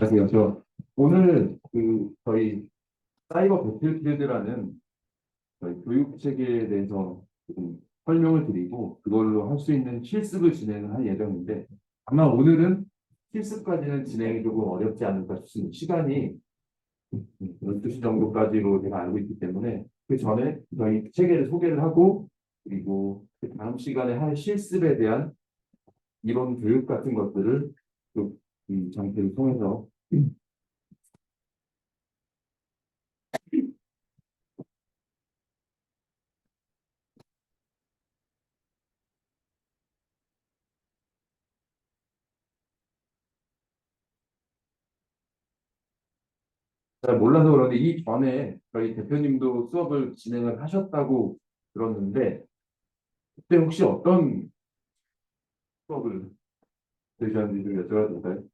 안녕하세요. 저 오늘 저희 사이버 배틀필드라는 저희 교육 체계에 대해서 좀 설명을 드리고 그걸로 할 수 있는 실습을 진행을 할 예정인데 아마 오늘은 실습까지는 진행이 조금 어렵지 않을까 싶습니다. 시간이 12시 정도까지로 제가 알고 있기 때문에 그 전에 저희 체계를 소개를 하고 그리고 그 다음 시간에 할 실습에 대한 이론 교육 같은 것들을 이 장치를 통해서 잘 몰라서 그런데 이 전에 저희 대표님도 수업을 진행을 하셨다고 들었는데 그때 혹시 어떤 수업을 들으셨는지 좀 여쭤봐도 될까요?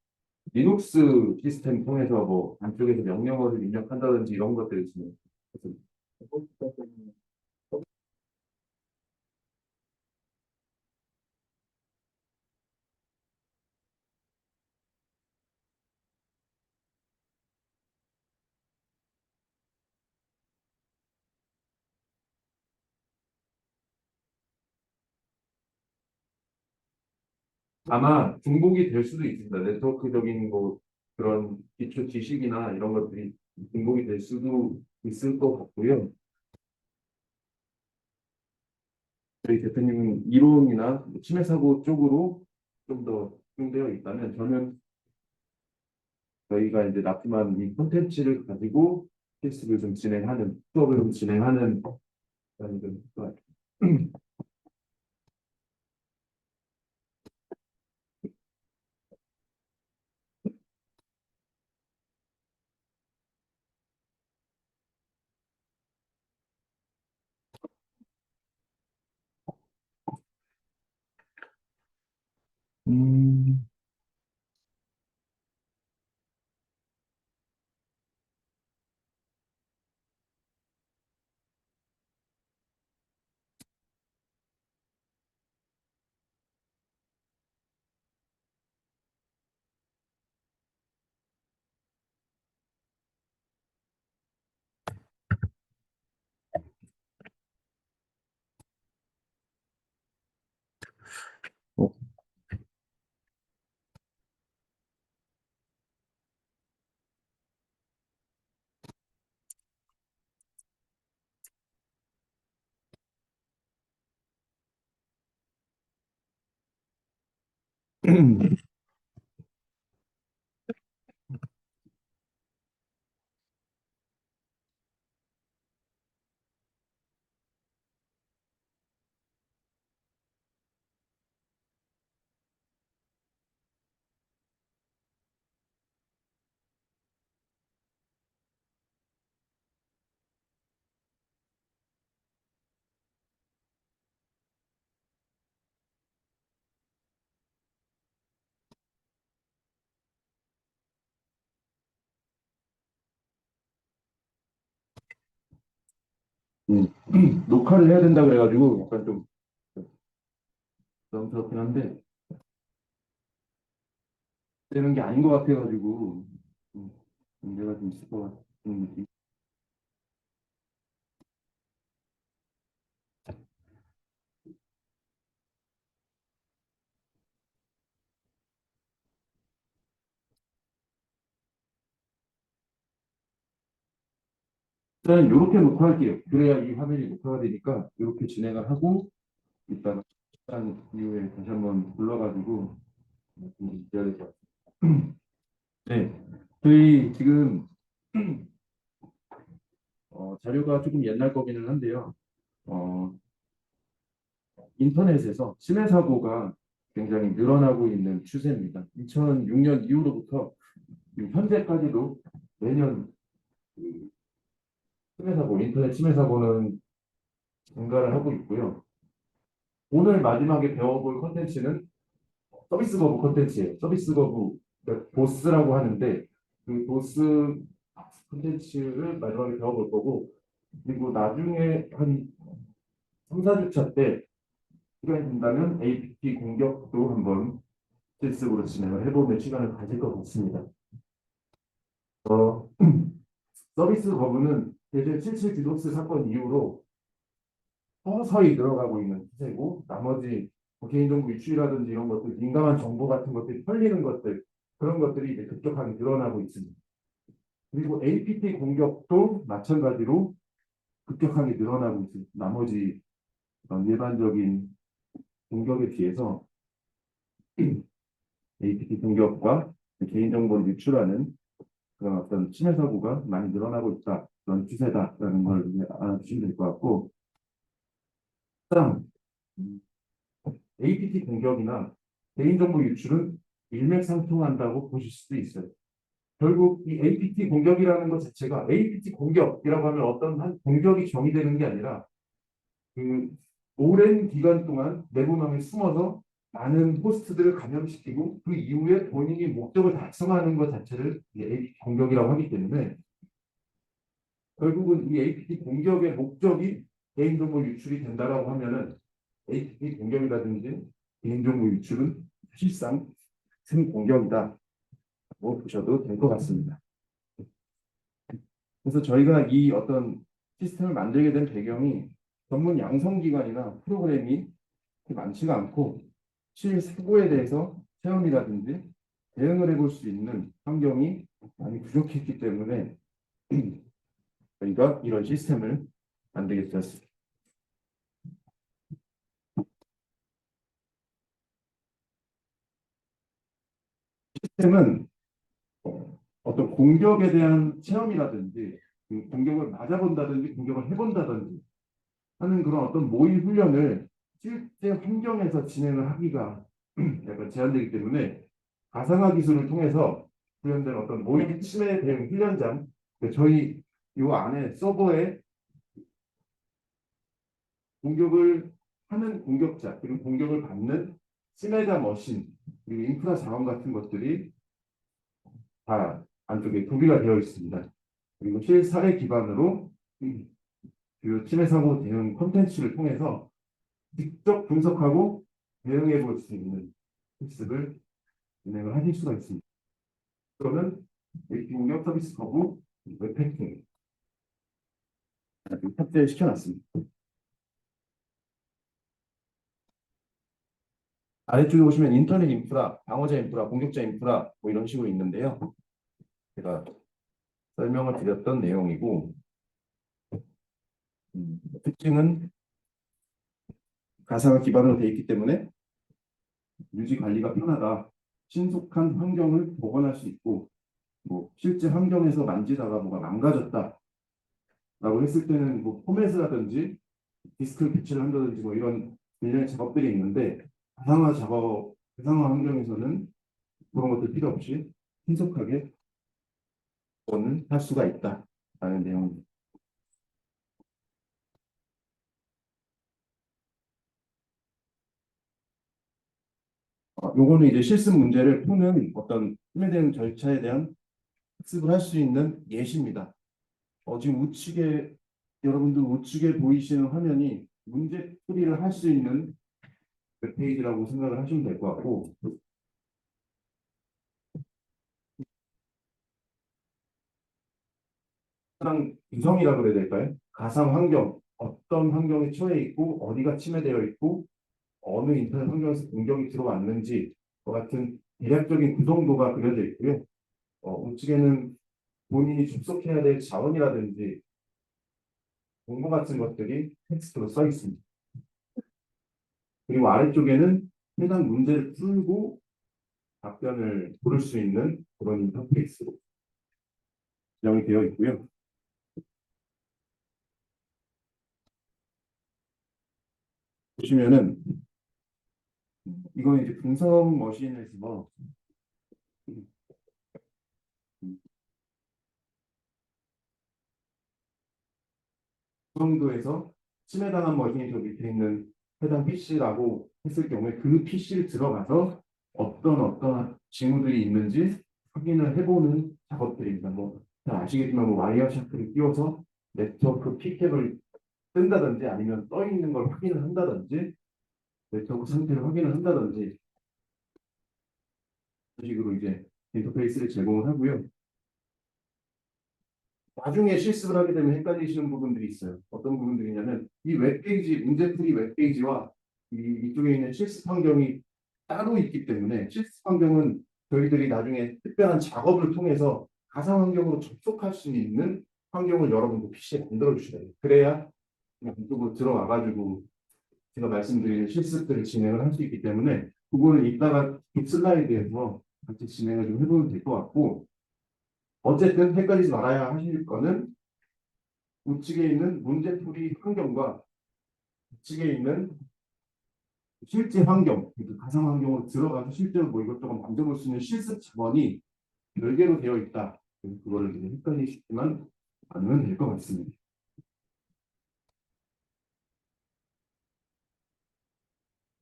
리눅스 시스템 통해서 뭐 안쪽에서 명령어를 입력한다든지 이런 것들을 진행. 아마 중복이 될 수도 있습니다. 네트워크적인 뭐 그런 기초 지식이나 이런 것들이 중복이 될 수도 있을 것 같고요. 저희 대표님은 이론이나 침해 사고 쪽으로 좀 더 집중되어 있다면 저는 저희가 이제 납품한 이 콘텐츠를 가지고 실습을 좀 진행하는, 수업을 좀 진행하는 그런 좀 음, 어, 녹화를 해야 된다 그래가지고 약간 좀 부담스럽긴 한데 되는 게 아닌 것 같아가지고 좀 문제가 좀 있을 것 같은 느낌. 일단 이렇게 녹화할게요. 그래야 이 화면이 녹화가 되니까 이렇게 진행을 하고 이따가 시간 이후에 다시 한번 불러가지고 좀 드려야 될 것 같아요. 네, 저희 지금 자료가 조금 옛날 거기는 한데요. 어, 인터넷에서 침해 사고가 굉장히 늘어나고 있는 추세입니다. 2006년 이후로부터 지금 현재까지도 매년 그 침해 사고, 인터넷 침해 사고는 증가를 하고 있고요. 오늘 마지막에 배워볼 컨텐츠는 서비스 거부 컨텐츠예요. 서비스 거부, 그러니까 보스라고 하는데 그 보스 컨텐츠를 마지막에 배워볼 거고 그리고 나중에 한 3, 4주차 때 시간이 된다면 APT 공격도 한번 실습으로 진행을 해보는 시간을 가질 것 같습니다. 어, 서비스 거부는 대개 77 디도스 사건 이후로 서서히 늘어가고 있는 추세고 나머지 뭐 개인정보 유출이라든지 이런 것들 민감한 정보 같은 것들이 털리는 것들 그런 것들이 이제 급격하게 늘어나고 있습니다. 그리고 APT 공격도 마찬가지로 급격하게 늘어나고 있습니다. 나머지 일반적인 공격에 비해서 APT 공격과 개인정보를 유출하는 그런 어떤 침해 사고가 많이 늘어나고 있다. 그런 추세다라는 걸 이제 알아주시면 될 것 같고, 다음 APT 공격이나 개인정보 유출은 일맥상통한다고 보실 수도 있어요. 결국 이 APT 공격이라는 것 자체가 APT 공격이라고 하면 어떤 한 공격이 정의되는 게 아니라 그 오랜 기간 동안 내부망에 숨어서 많은 호스트들을 감염시키고 그 이후에 본인이 목적을 달성하는 것 자체를 APT 공격이라고 하기 때문에 결국은 이 APT 공격의 목적이 개인정보 유출이 된다라고 하면은 APT 공격이라든지 개인정보 유출은 사실상 큰 공격이다고 보셔도 될 것 같습니다. 그래서 저희가 이 어떤 시스템을 만들게 된 배경이 전문 양성기관이나 프로그램이 많지가 않고 실사고에 대해서 체험이라든지 대응을 해볼 수 있는 환경이 많이 부족했기 때문에 저희가 이런 시스템을 만들게 되었습니다. 시스템은 어떤 공격에 대한 체험이라든지 그 공격을 맞아본다든지 공격을 해본다든지 하는 그런 어떤 모의 훈련을 실제 환경에서 진행을 하기가 약간 제한되기 때문에 가상화 기술을 통해서 구현된 어떤 모의 침해 대응 훈련장 저희 이 안에 서버에 공격을 하는 공격자 그리고 공격을 받는 침해자 머신 그리고 인프라 자원 같은 것들이 다 안쪽에 구비가 되어 있습니다. 그리고 실사례 기반으로 그 침해 사고 대응 콘텐츠를 통해서 직접 분석하고 대응해 볼 수 있는 실습을 진행을 하실 수가 있습니다. 그러면 공격 서비스 거부 웹패킹 탑재시켜놨습니다. 아래쪽에 보시면 인터넷 인프라, 방어자 인프라, 공격자 인프라 뭐 이런 식으로 있는데요. 제가 설명을 드렸던 내용이고 특징은 가상화 기반으로 되어 있기 때문에 유지 관리가 편하다. 신속한 환경을 복원할 수 있고 뭐 실제 환경에서 만지다가 뭐가 망가졌다라고 했을 때는 뭐 포맷이라든지 디스크 배치를 한다든지 뭐 이런 일련의 작업들이 있는데 가상화 환경에서는 그런 것들 필요 없이 신속하게 복원을 할 수가 있다라는 내용입니다. 요거는 이제 실습 문제를 푸는 어떤 침해 대응 절차에 대한 학습을 할 수 있는 예시입니다. 지금 우측에 여러분들 우측에 보이시는 화면이 문제 풀이를 할 수 있는 웹페이지라고 생각을 하시면 될 것 같고 가상 구성이라 그래야 될까요? 가상 환경 어떤 환경에 처해 있고 어디가 침해되어 있고 어느 인터넷 환경에서 공격이 들어왔는지 같은 대략적인 구성도가 그려져 있고요. 우측에는 본인이 접속해야 될 자원이라든지 공고 같은 것들이 텍스트로 써 있습니다. 그리고 아래쪽에는 해당 문제를 풀고 답변을 고를 수 있는 그런 인터페이스로 구성이 되어 있고요. 보시면은 이건 이제 분석 머신에서 정도에서 침해당한 머신이 저 밑에 있는 해당 PC라고 했을 경우에 그 PC를 들어가서 어떤 징후들이 있는지 확인을 해보는 작업들입니다. 뭐 잘 아시겠지만 뭐 와이어 샤프를 끼워서 네트워크 P캡을 뜬다든지 아니면 떠 있는 걸 확인을 한다든지 네트워크 상태를 확인을 한다든지 이런 식으로 이제 인터페이스를 제공을 하고요. 나중에 실습을 하게 되면 헷갈리시는 부분들이 있어요. 어떤 부분들이냐면 이 웹페이지, 문제풀이 웹페이지와 이쪽에 있는 실습 환경이 따로 있기 때문에 실습 환경은 저희들이 나중에 특별한 작업을 통해서 가상 환경으로 접속할 수 있는 환경을 여러분도 PC에 만들어 주셔야 돼요. 그래야 그냥 이쪽으로 들어와가지고 제가 말씀드린 실습들을 진행을 할 수 있기 때문에 그거는 이따가 슬라이드에서 같이 진행을 좀 해보면 될 것 같고, 어쨌든 헷갈리지 말아야 하실 거는 우측에 있는 문제풀이 환경과 우측에 있는 실제 환경, 그 가상 환경으로 들어가서 실제로 뭐 이것저것 만져볼 수 있는 실습 자원이 별개로 되어 있다. 그거를 좀 헷갈리시지만 않으면 될 것 같습니다.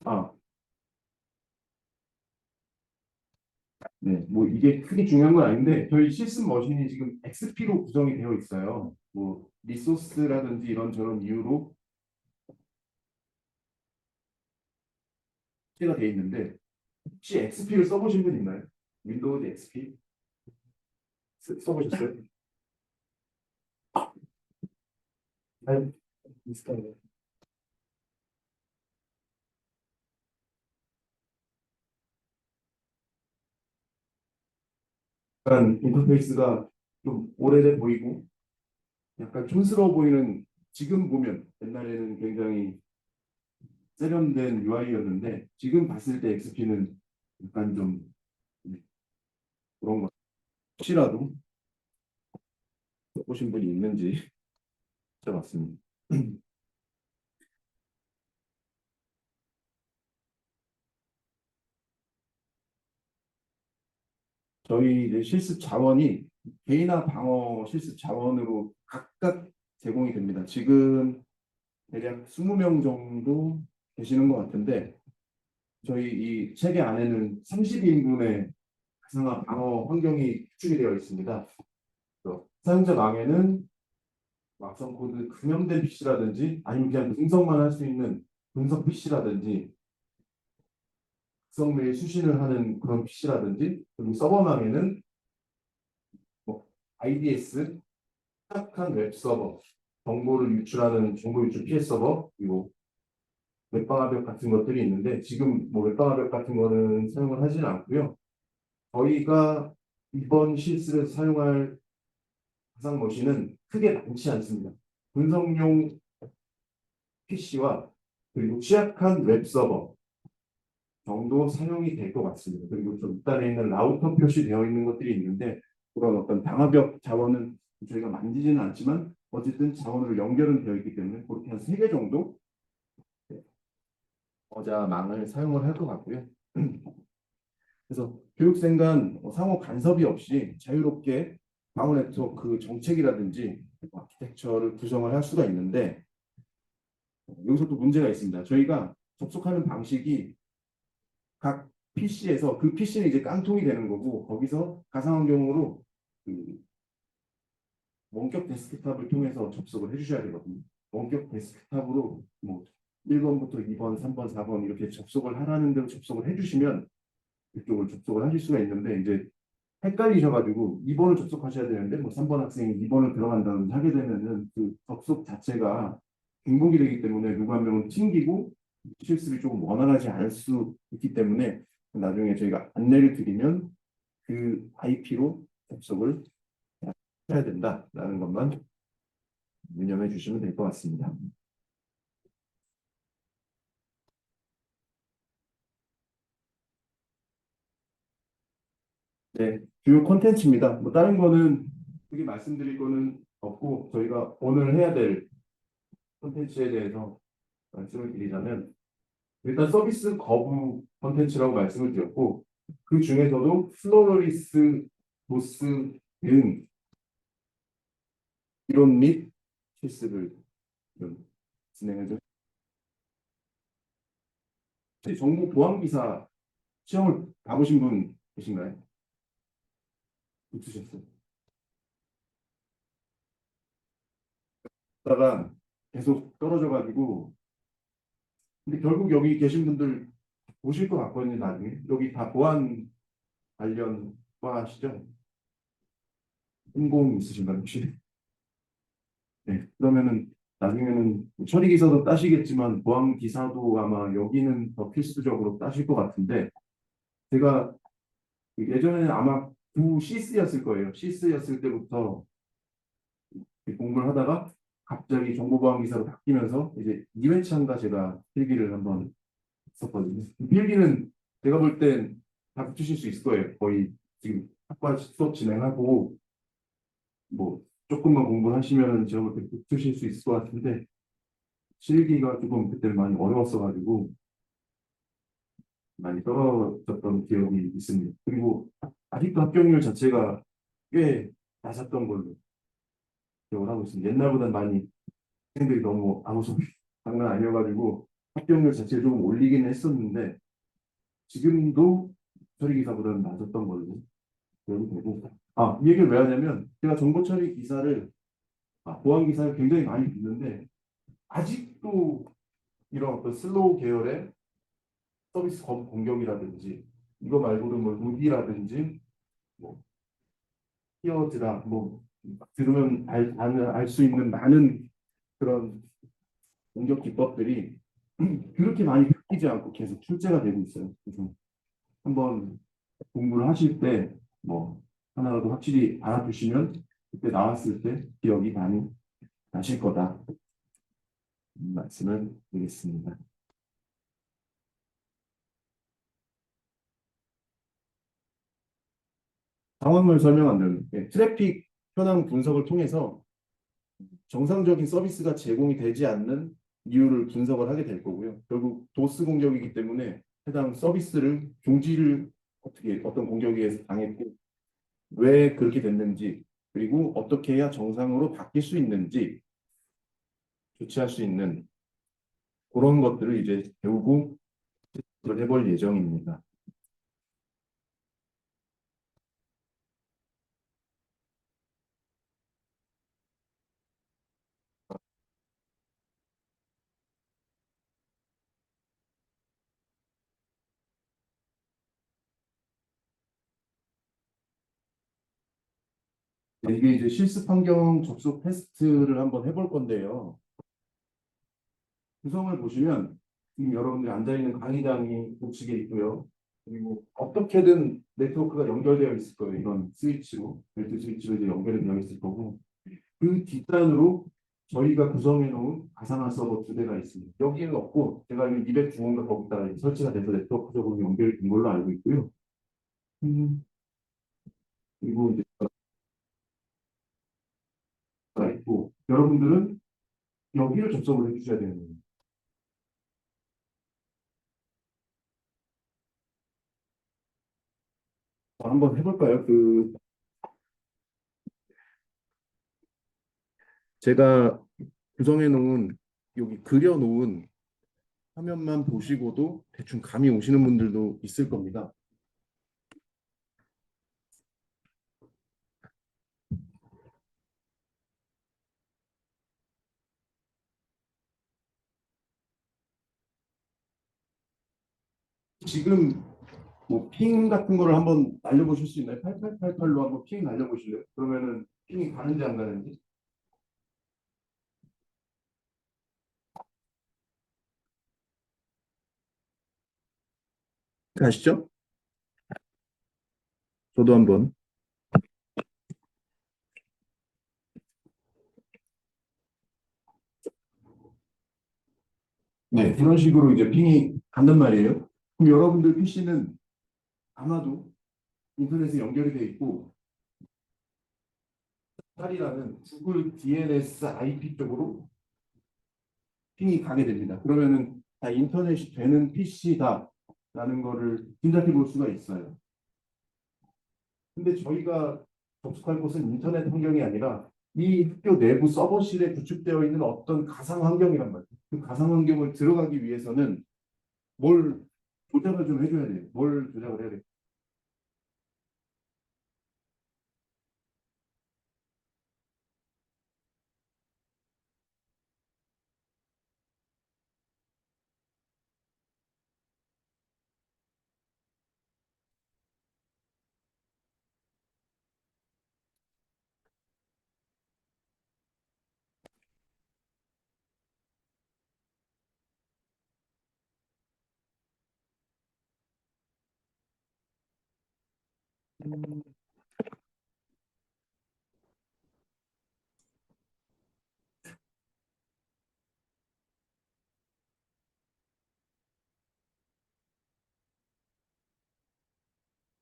아, 네, 뭐 이게 크게 중요한 건 아닌데 저희 실습 머신이 지금 XP로 구성이 되어 있어요. 뭐 리소스라든지 이런저런 이유로 가 되어 있는데 혹시 XP를 써보신 분 있나요? 윈도우즈 XP 써보셨어요? 아니, 비슷한데. 약간 인터페이스가 좀 오래돼 보이고 약간 촌스러워 보이는, 지금 보면 옛날에는 굉장히 세련된 UI였는데 지금 봤을 때 XP는 약간 좀 그런 것. 혹시라도 써보신 분이 있는지 찾아봤습니다. 저희 이제 실습 자원이 개인화 방어 실습 자원으로 각각 제공이 됩니다. 지금 대략 20명 정도 계시는 것 같은데 저희 이 체계 안에는 30인분의 가상화 방어 환경이 구축이 되어 있습니다. 그래서 사용자방에는 막성 코드 감염된 PC라든지 아니면 그냥 분석만 할 수 있는 분석 PC라든지 극성 메일 수신을 하는 그런 PC라든지, 그리고 서버망에는 뭐 IDS, 착한 웹 서버, 정보를 유출하는 정보 유출 피해 서버, 그리고 웹방화벽 같은 것들이 있는데 지금 뭐 웹방화벽 같은 거는 사용을 하지는 않고요. 저희가 이번 실습에서 사용할 가상 머신은 크게 많지 않습니다. 분석용 PC와 그리고 취약한 웹 서버 정도 사용이 될 것 같습니다. 그리고 좀 밑단에 있는 라우터 표시되어 있는 것들이 있는데 그런 어떤 방화벽 자원은 저희가 만지지는 않지만 어쨌든 자원으로 연결은 되어 있기 때문에 그렇게 한 3개 정도 어자망을 사용을 할 것 같고요. 그래서 교육생 간 상호 간섭이 없이 자유롭게 방어 네트워크 정책이라든지 아키텍처를 구성을 할 수가 있는데 여기서 또 문제가 있습니다. 저희가 접속하는 방식이 각 PC에서 그 PC는 이제 깡통이 되는 거고 거기서 가상환경으로 그 원격 데스크탑을 통해서 접속을 해주셔야 되거든요. 원격 데스크탑으로 뭐 1번부터 2번, 3번, 4번 이렇게 접속을 하라는 대로 접속을 해주시면 이쪽을 접속을 하실 수가 있는데 이제 헷갈리셔가지고 2번을 접속하셔야 되는데 뭐 3번 학생이 2번을 들어간다든지 하게 되면은 그 접속 자체가 중복이 되기 때문에 누구 한 명은 튕기고 실습이 조금 원활하지 않을 수 있기 때문에 나중에 저희가 안내를 드리면 그 IP로 접속을 해야 된다라는 것만 유념해 주시면 될 것 같습니다. 네, 주요 콘텐츠입니다. 뭐 다른 거는 크게 말씀드릴 거는 없고 저희가 오늘 해야 될 콘텐츠에 대해서 말씀을 드리자면 일단 서비스 거부 콘텐츠라고 말씀을 드렸고 그 중에서도 플로러리스, 보스 등 이론 및 실습을 좀 진행을 좀 혹시 정보 보안 기사 시험을 봐보신 분 계신가요? 없으셨어요? 다가 계속 떨어져가지고 근데 결국 여기 계신 분들 보실 것 같거든요. 나중에 여기 다 보안 관련 과시죠? 전공 있으신가요 혹시? 네, 그러면은 나중에는 처리 기사도 따시겠지만 보안 기사도 아마 여기는 더 필수적으로 따실 것 같은데 제가 예전에는 아마 구 시스였을 거예요. 시스였을 때부터 공부를 하다가 갑자기 정보보안 기사로 바뀌면서 이제 2회차인가 제가 필기를 한번 했었거든요. 필기는 제가 볼 땐 다 붙으실 수 있을 거예요. 거의 지금 학과 수업 진행하고 뭐 조금만 공부를 하시면 제가 볼 때 붙으실 수 있을 것 같은데 실기가 조금 그때 많이 어려웠어가지고 많이 떨어졌던 기억이 있습니다. 그리고 아직도 합격률 자체가 꽤 낮았던 걸로 기억을 하고 있습니다. 옛날보다 많이 학생들이 너무 아무 소리 장난 아니어가지고 합격률 자체를 조금 올리긴 했었는데 지금도 처리 기사보다는 낮았던 걸로 기억이 되고 이 얘기를 왜 하냐면 제가 정보 처리 기사를 보안 기사를 굉장히 많이 듣는데 아직도 이런 어떤 슬로우 계열의 서비스 공격이라든지 이거 말고도 뭐 루비라든지 뭐 히어드라 뭐 들으면 알 수 있는 많은 그런 공격 기법들이 그렇게 많이 바뀌지 않고 계속 출제가 되고 있어요. 그래서 한번 공부를 하실 때 뭐 하나라도 확실히 알아두시면 그때 나왔을 때 기억이 많이 나실 거다. 말씀을 드리겠습니다. 상황을 설명하면 트래픽 현황 분석을 통해서 정상적인 서비스가 제공이 되지 않는 이유를 분석을 하게 될 거고요. 결국 도스 공격이기 때문에 해당 서비스를 중지를 어떻게 어떤 공격에 의해서 당했고 왜 그렇게 됐는지 그리고 어떻게 해야 정상으로 바뀔 수 있는지 조치할 수 있는 그런 것들을 이제 배우고 해볼 예정입니다. 이게 이제 실습 환경 접속 테스트를 한번 해볼 건데요. 구성을 보시면 지금 여러분들이 앉아있는 강의장이 우측에 있고요. 그리고 어떻게든 네트워크가 연결되어 있을 거예요. 이런 스위치로, 벨트 스위치로 이제 연결이 되어 있을 거고 그 뒷단으로 저희가 구성해 놓은 가상화 서버 두 대가 있습니다. 여기는 없고 제가 알기로 200중원가 거기다가 설치가 돼서 네트워크적으로 연결이 된 걸로 알고 있고요. 그리고 이제 있고 여러분들은 여기를 접속을 해주셔야 되는 거예요. 한번 해볼까요? 제가 구성해 놓은 여기 그려 놓은 화면만 보시고도 대충 감이 오시는 분들도 있을 겁니다. 지금 뭐 핑 같은 거를 한번 날려보실 수 있나요? 8888로 한번 핑 날려보실래요? 그러면은 핑이 가는지 안 가는지 가시죠? 저도 한번. 네, 이런 식으로 이제 핑이 간단 말이에요. 그럼 여러분들 PC는 아마도 인터넷에 연결이 돼 있고 살이라는 구글 DNS IP 쪽으로 핑이 가게 됩니다. 그러면은 다 인터넷이 되는 PC다라는 거를 짐작해 볼 수가 있어요. 근데 저희가 접속할 곳은 인터넷 환경이 아니라 이 학교 내부 서버실에 구축되어 있는 어떤 가상 환경이란 말이에요. 그 가상 환경을 들어가기 위해서는 뭘 조작을 좀 해줘야 돼요. 뭘 조작을 해야 돼요.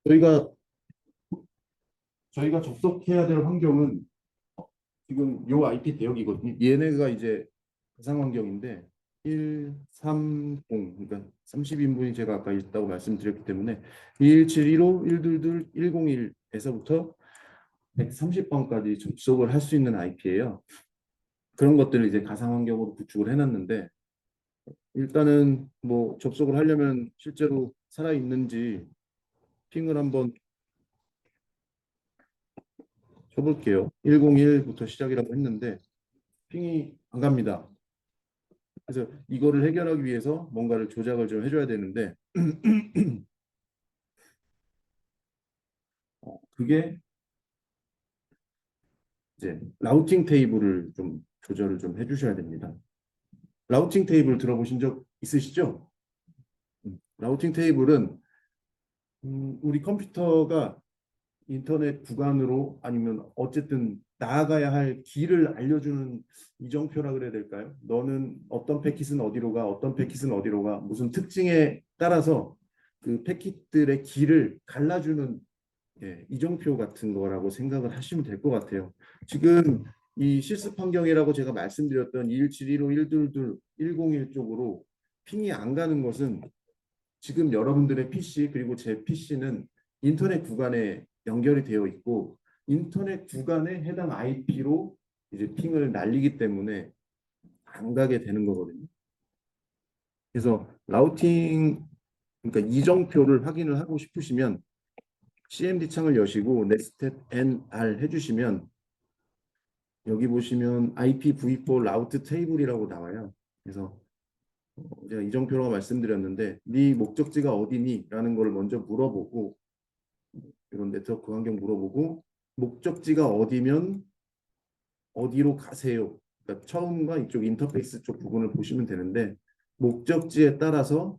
저희가 저희가 접속해야 될 환경은 지금 요 IP 대역이거든요. 얘네가 이제 가상 환경인데 130 그러니까 30인분이 제가 아까 있다고 말씀드렸기 때문에 2171호 122 101에서부터 130번까지 접속을 할 수 있는 IP예요. 그런 것들을 이제 가상 환경으로 구축을 해놨는데 일단은 뭐 접속을 하려면 실제로 살아 있는지 핑을 한번 쳐볼게요. 101부터 시작이라고 했는데 핑이 안 갑니다. 그래서 이거를 해결하기 위해서 뭔가를 조작을 좀 해줘야 되는데 그게 이제 라우팅 테이블을 좀 조절을 좀 해주셔야 됩니다. 라우팅 테이블 들어보신 적 있으시죠? 라우팅 테이블은 우리 컴퓨터가 인터넷 구간으로 아니면 어쨌든 나아가야 할 길을 알려주는 이정표라 그래야 될까요? 너는 어떤 패킷은 어디로 가, 어떤 패킷은 어디로 가, 무슨 특징에 따라서 그 패킷들의 길을 갈라주는 이정표 같은 거라고 생각을 하시면 될 것 같아요. 지금 이 실습 환경이라고 제가 말씀드렸던 2171호 122 101 쪽으로 핑이 안 가는 것은 지금 여러분들의 PC 그리고 제 PC는 인터넷 구간에 연결이 되어 있고 인터넷 구간에 해당 IP로 이제 핑을 날리기 때문에 안 가게 되는 거거든요. 그래서 라우팅 그러니까 이정표를 확인을 하고 싶으시면 CMD 창을 여시고 nested NR 해주시면 여기 보시면 IPv4 라우트 테이블이라고 나와요. 그래서 제가 이정표라고 말씀드렸는데 네 목적지가 어디니? 라는 걸 먼저 물어보고 이런 네트워크 환경 물어보고 목적지가 어디면 어디로 가세요. 그러니까 처음과 이쪽 인터페이스 쪽 부분을 보시면 되는데 목적지에 따라서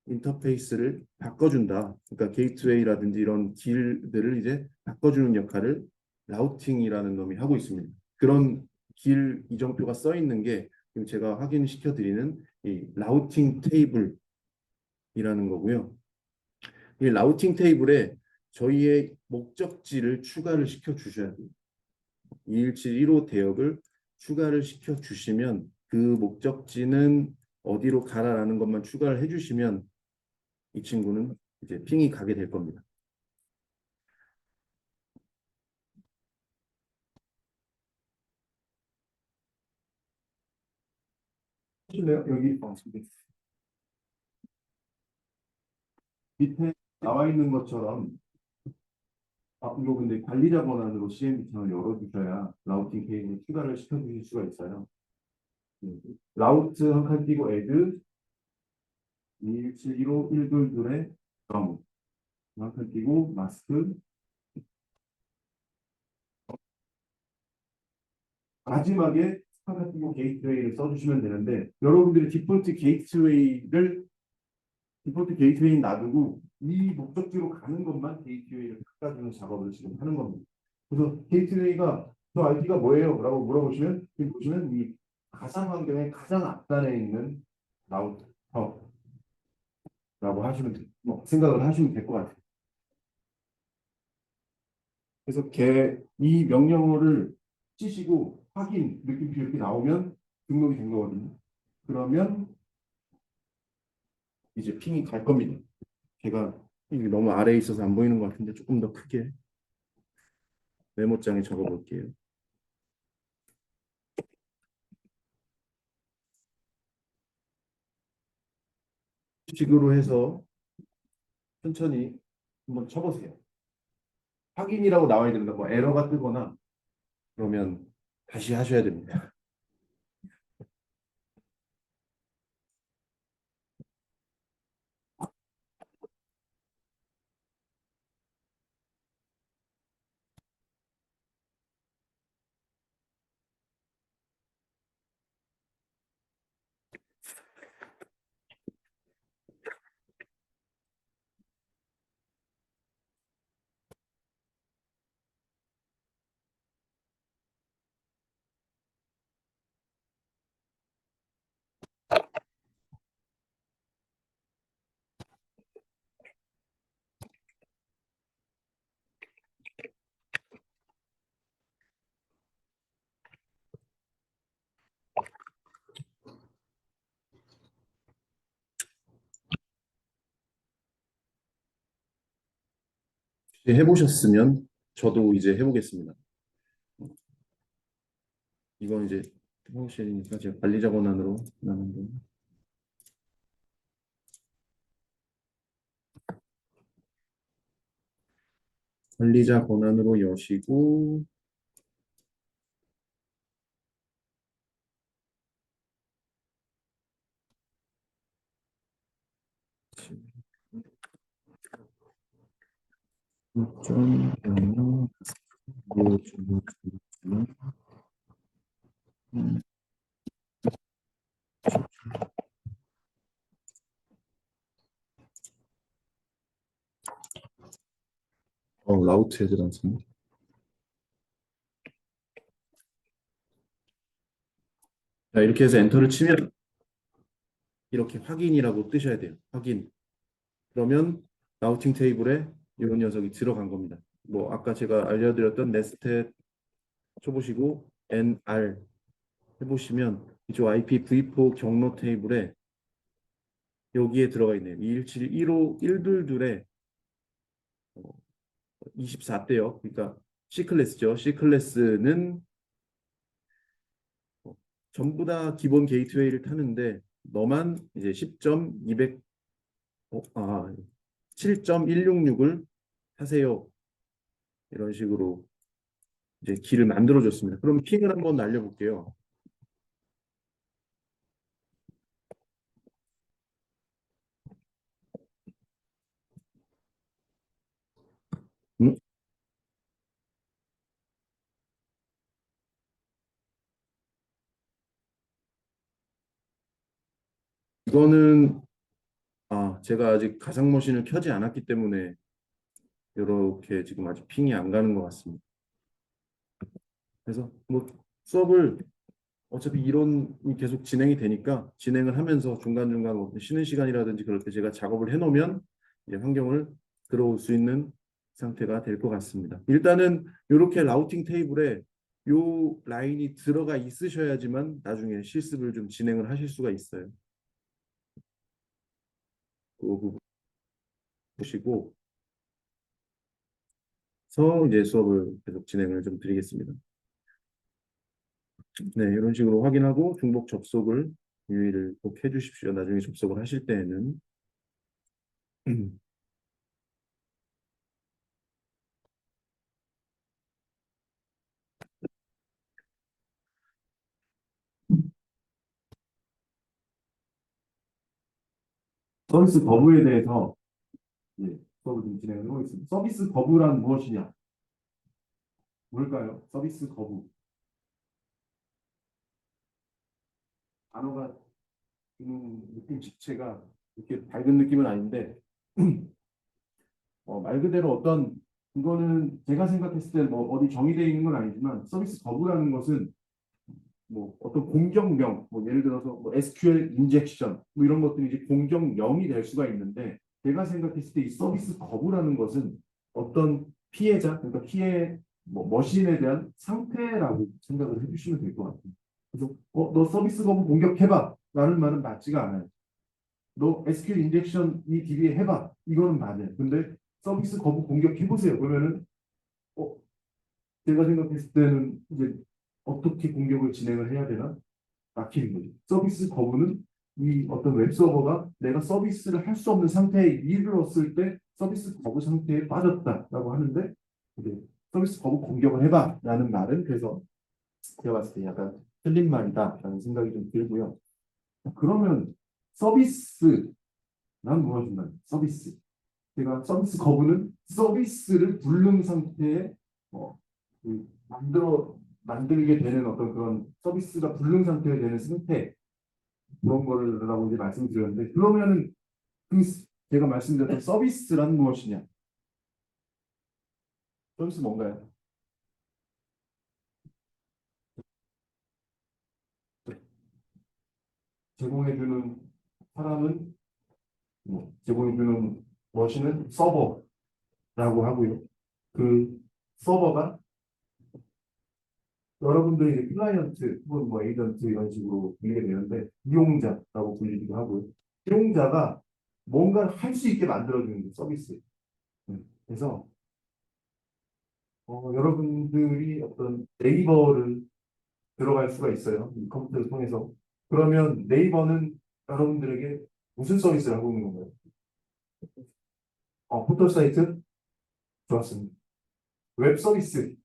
인터페이스를 바꿔준다. 그러니까 게이트웨이라든지 이런 길들을 이제 바꿔주는 역할을 라우팅이라는 놈이 하고 있습니다. 그런 길 이정표가 써 있는 게 지금 제가 확인시켜 드리는 이 라우팅 테이블이라는 거고요. 이 라우팅 테이블에 저희의 목적지를 추가를 시켜 주셔야 돼요. 21715 대역을 추가를 시켜 주시면 그 목적지는 어디로 가라라는 것만 추가를 해 주시면 이 친구는 이제 핑이 가게 될 겁니다. 보실래요? 여기 밑에 나와 있는 것처럼 이거 근데 관리자 권한으로 CMD 창을 열어주셔야 라우팅 케이블을 추가를 시켜주실 수가 있어요. 라우트 한 칸 띄고 add 21715 122에 한칸 띄고 마스크 마지막에 스파가 띄고 게이트웨이를 써주시면 되는데 여러분들이 디폴트 게이트웨이 놔두고 이 목적지로 가는 것만 게이트웨이를 바꿔주는 작업을 지금 하는 겁니다. 그래서 게이트웨이가 저 IP가 뭐예요? 라고 물어보시면 지금 보시면 이 가상 환경의 가장 앞단에 있는 라우터라고 생각을 하시면 될 것 같아요. 그래서 이 명령어를 치시고 확인 느낌표 이렇게 나오면 등록이 된 거거든요. 그러면 이제 핑이 갈 겁니다. 제가 이게 너무 아래에 있어서 안 보이는 것 같은데 조금 더 크게 메모장에 적어볼게요. 식으로 해서 천천히 한번 쳐보세요. 확인이라고 나와야 됩니다. 뭐 에러가 뜨거나 그러면 다시 하셔야 됩니다. 해보셨으면 저도 이제 해보겠습니다. 이건 이제 해보시니까 제가 관리자 권한으로 나는데 관리자 권한으로 여시고 좀 라우트 해야 되지. 자, 이렇게 해서 엔터를 치면 이렇게 확인이라고 뜨셔야 돼요. 확인. 그러면 라우팅 테이블에 이런 녀석이 들어간 겁니다. 뭐 아까 제가 알려드렸던 네스텟 쳐보시고 NR 해보시면 이쪽 IPv4 경로 테이블에 여기에 들어가 있네요. 217, 15, 122에 24대요. 그러니까 C클래스죠. C클래스는 전부 다 기본 게이트웨이를 타는데 너만 이제 10.200 7.166을 하세요. 이런 식으로 이제 길을 만들어 줬습니다. 그럼 핑을 한번 날려볼게요. 음? 이거는 제가 아직 가상 머신을 켜지 않았기 때문에 이렇게 지금 아직 핑이 안 가는 것 같습니다. 그래서 뭐 수업을 어차피 이론이 계속 진행이 되니까 진행을 하면서 중간중간 뭐 쉬는 시간이라든지 그럴 때 제가 작업을 해놓으면 이제 환경을 들어올 수 있는 상태가 될 것 같습니다. 일단은 이렇게 라우팅 테이블에 요 라인이 들어가 있으셔야지만 나중에 실습을 좀 진행을 하실 수가 있어요. 그 부분 보시고 이제 수업을 계속 진행을 좀 드리겠습니다. 네, 이런 식으로 확인하고 중복 접속을 유의를 꼭 해주십시오. 나중에 접속을 하실 때에는. 서비스 거부에 대해서 수업을 좀 진행을 하고 있습니다. 서비스 거부란 무엇이냐? 뭘까요? 서비스 거부. 단어가 주는 느낌 자체가 이렇게 밝은 느낌은 아닌데 말 그대로 이거는 제가 생각했을 때 뭐 어디 정의되어 있는 건 아니지만 서비스 거부라는 것은 뭐 어떤 공정명, 뭐 예를 들어서 뭐 SQL 인젝션 뭐 이런 것들이 이제 공정명이 될 수가 있는데 제가 생각했을 때 이 서비스 거부라는 것은 어떤 피해자, 그러니까 피해 뭐 머신에 대한 상태라고 생각을 해주시면 될 것 같아요. 그래서 너 서비스 거부 공격해봐 라는 말은 맞지가 않아요. 너 SQL 인젝션이 DB에 해봐 이거는 맞아요. 근데 서비스 거부 공격해보세요. 그러면은 어, 제가 생각했을 때는 이제 어떻게 공격을 진행을 해야 되나? 막히는 거죠. 서비스 거부는 이 어떤 웹서버가 내가 서비스를 할 수 없는 상태에 이르렀을 때 서비스 거부 상태에 빠졌다라고 하는데 이제 서비스 거부 공격을 해봐라는 말은 그래서 제가 봤을 때 약간 틀린 말이다라는 생각이 좀 들고요. 그러면 서비스란 무엇인가요? 서비스. 제가 서비스 거부는 서비스를 불능 상태에 만들게 되는 어떤 그런 서비스가 불능 상태에 되는 상태 그런 거라고 이제 말씀드렸는데 그러면은 그 제가 말씀드렸던 서비스란 무엇이냐? 서비스 뭔가요? 제공해주는 사람은 제공해주는 머신은 서버라고 하고요. 그 서버가 여러분들이 이제 클라이언트 혹은 뭐 에이전트 이런 식으로 불리게 되는데 이용자라고 불리기도 하고요. 이용자가 뭔가를 할 수 있게 만들어주는 게 서비스. 그래서 여러분들이 어떤 네이버를 들어갈 수가 있어요. 이 컴퓨터를 통해서. 그러면 네이버는 여러분들에게 무슨 서비스를 하고 있는 건가요? 포털 사이트? 좋았습니다. 웹 서비스라고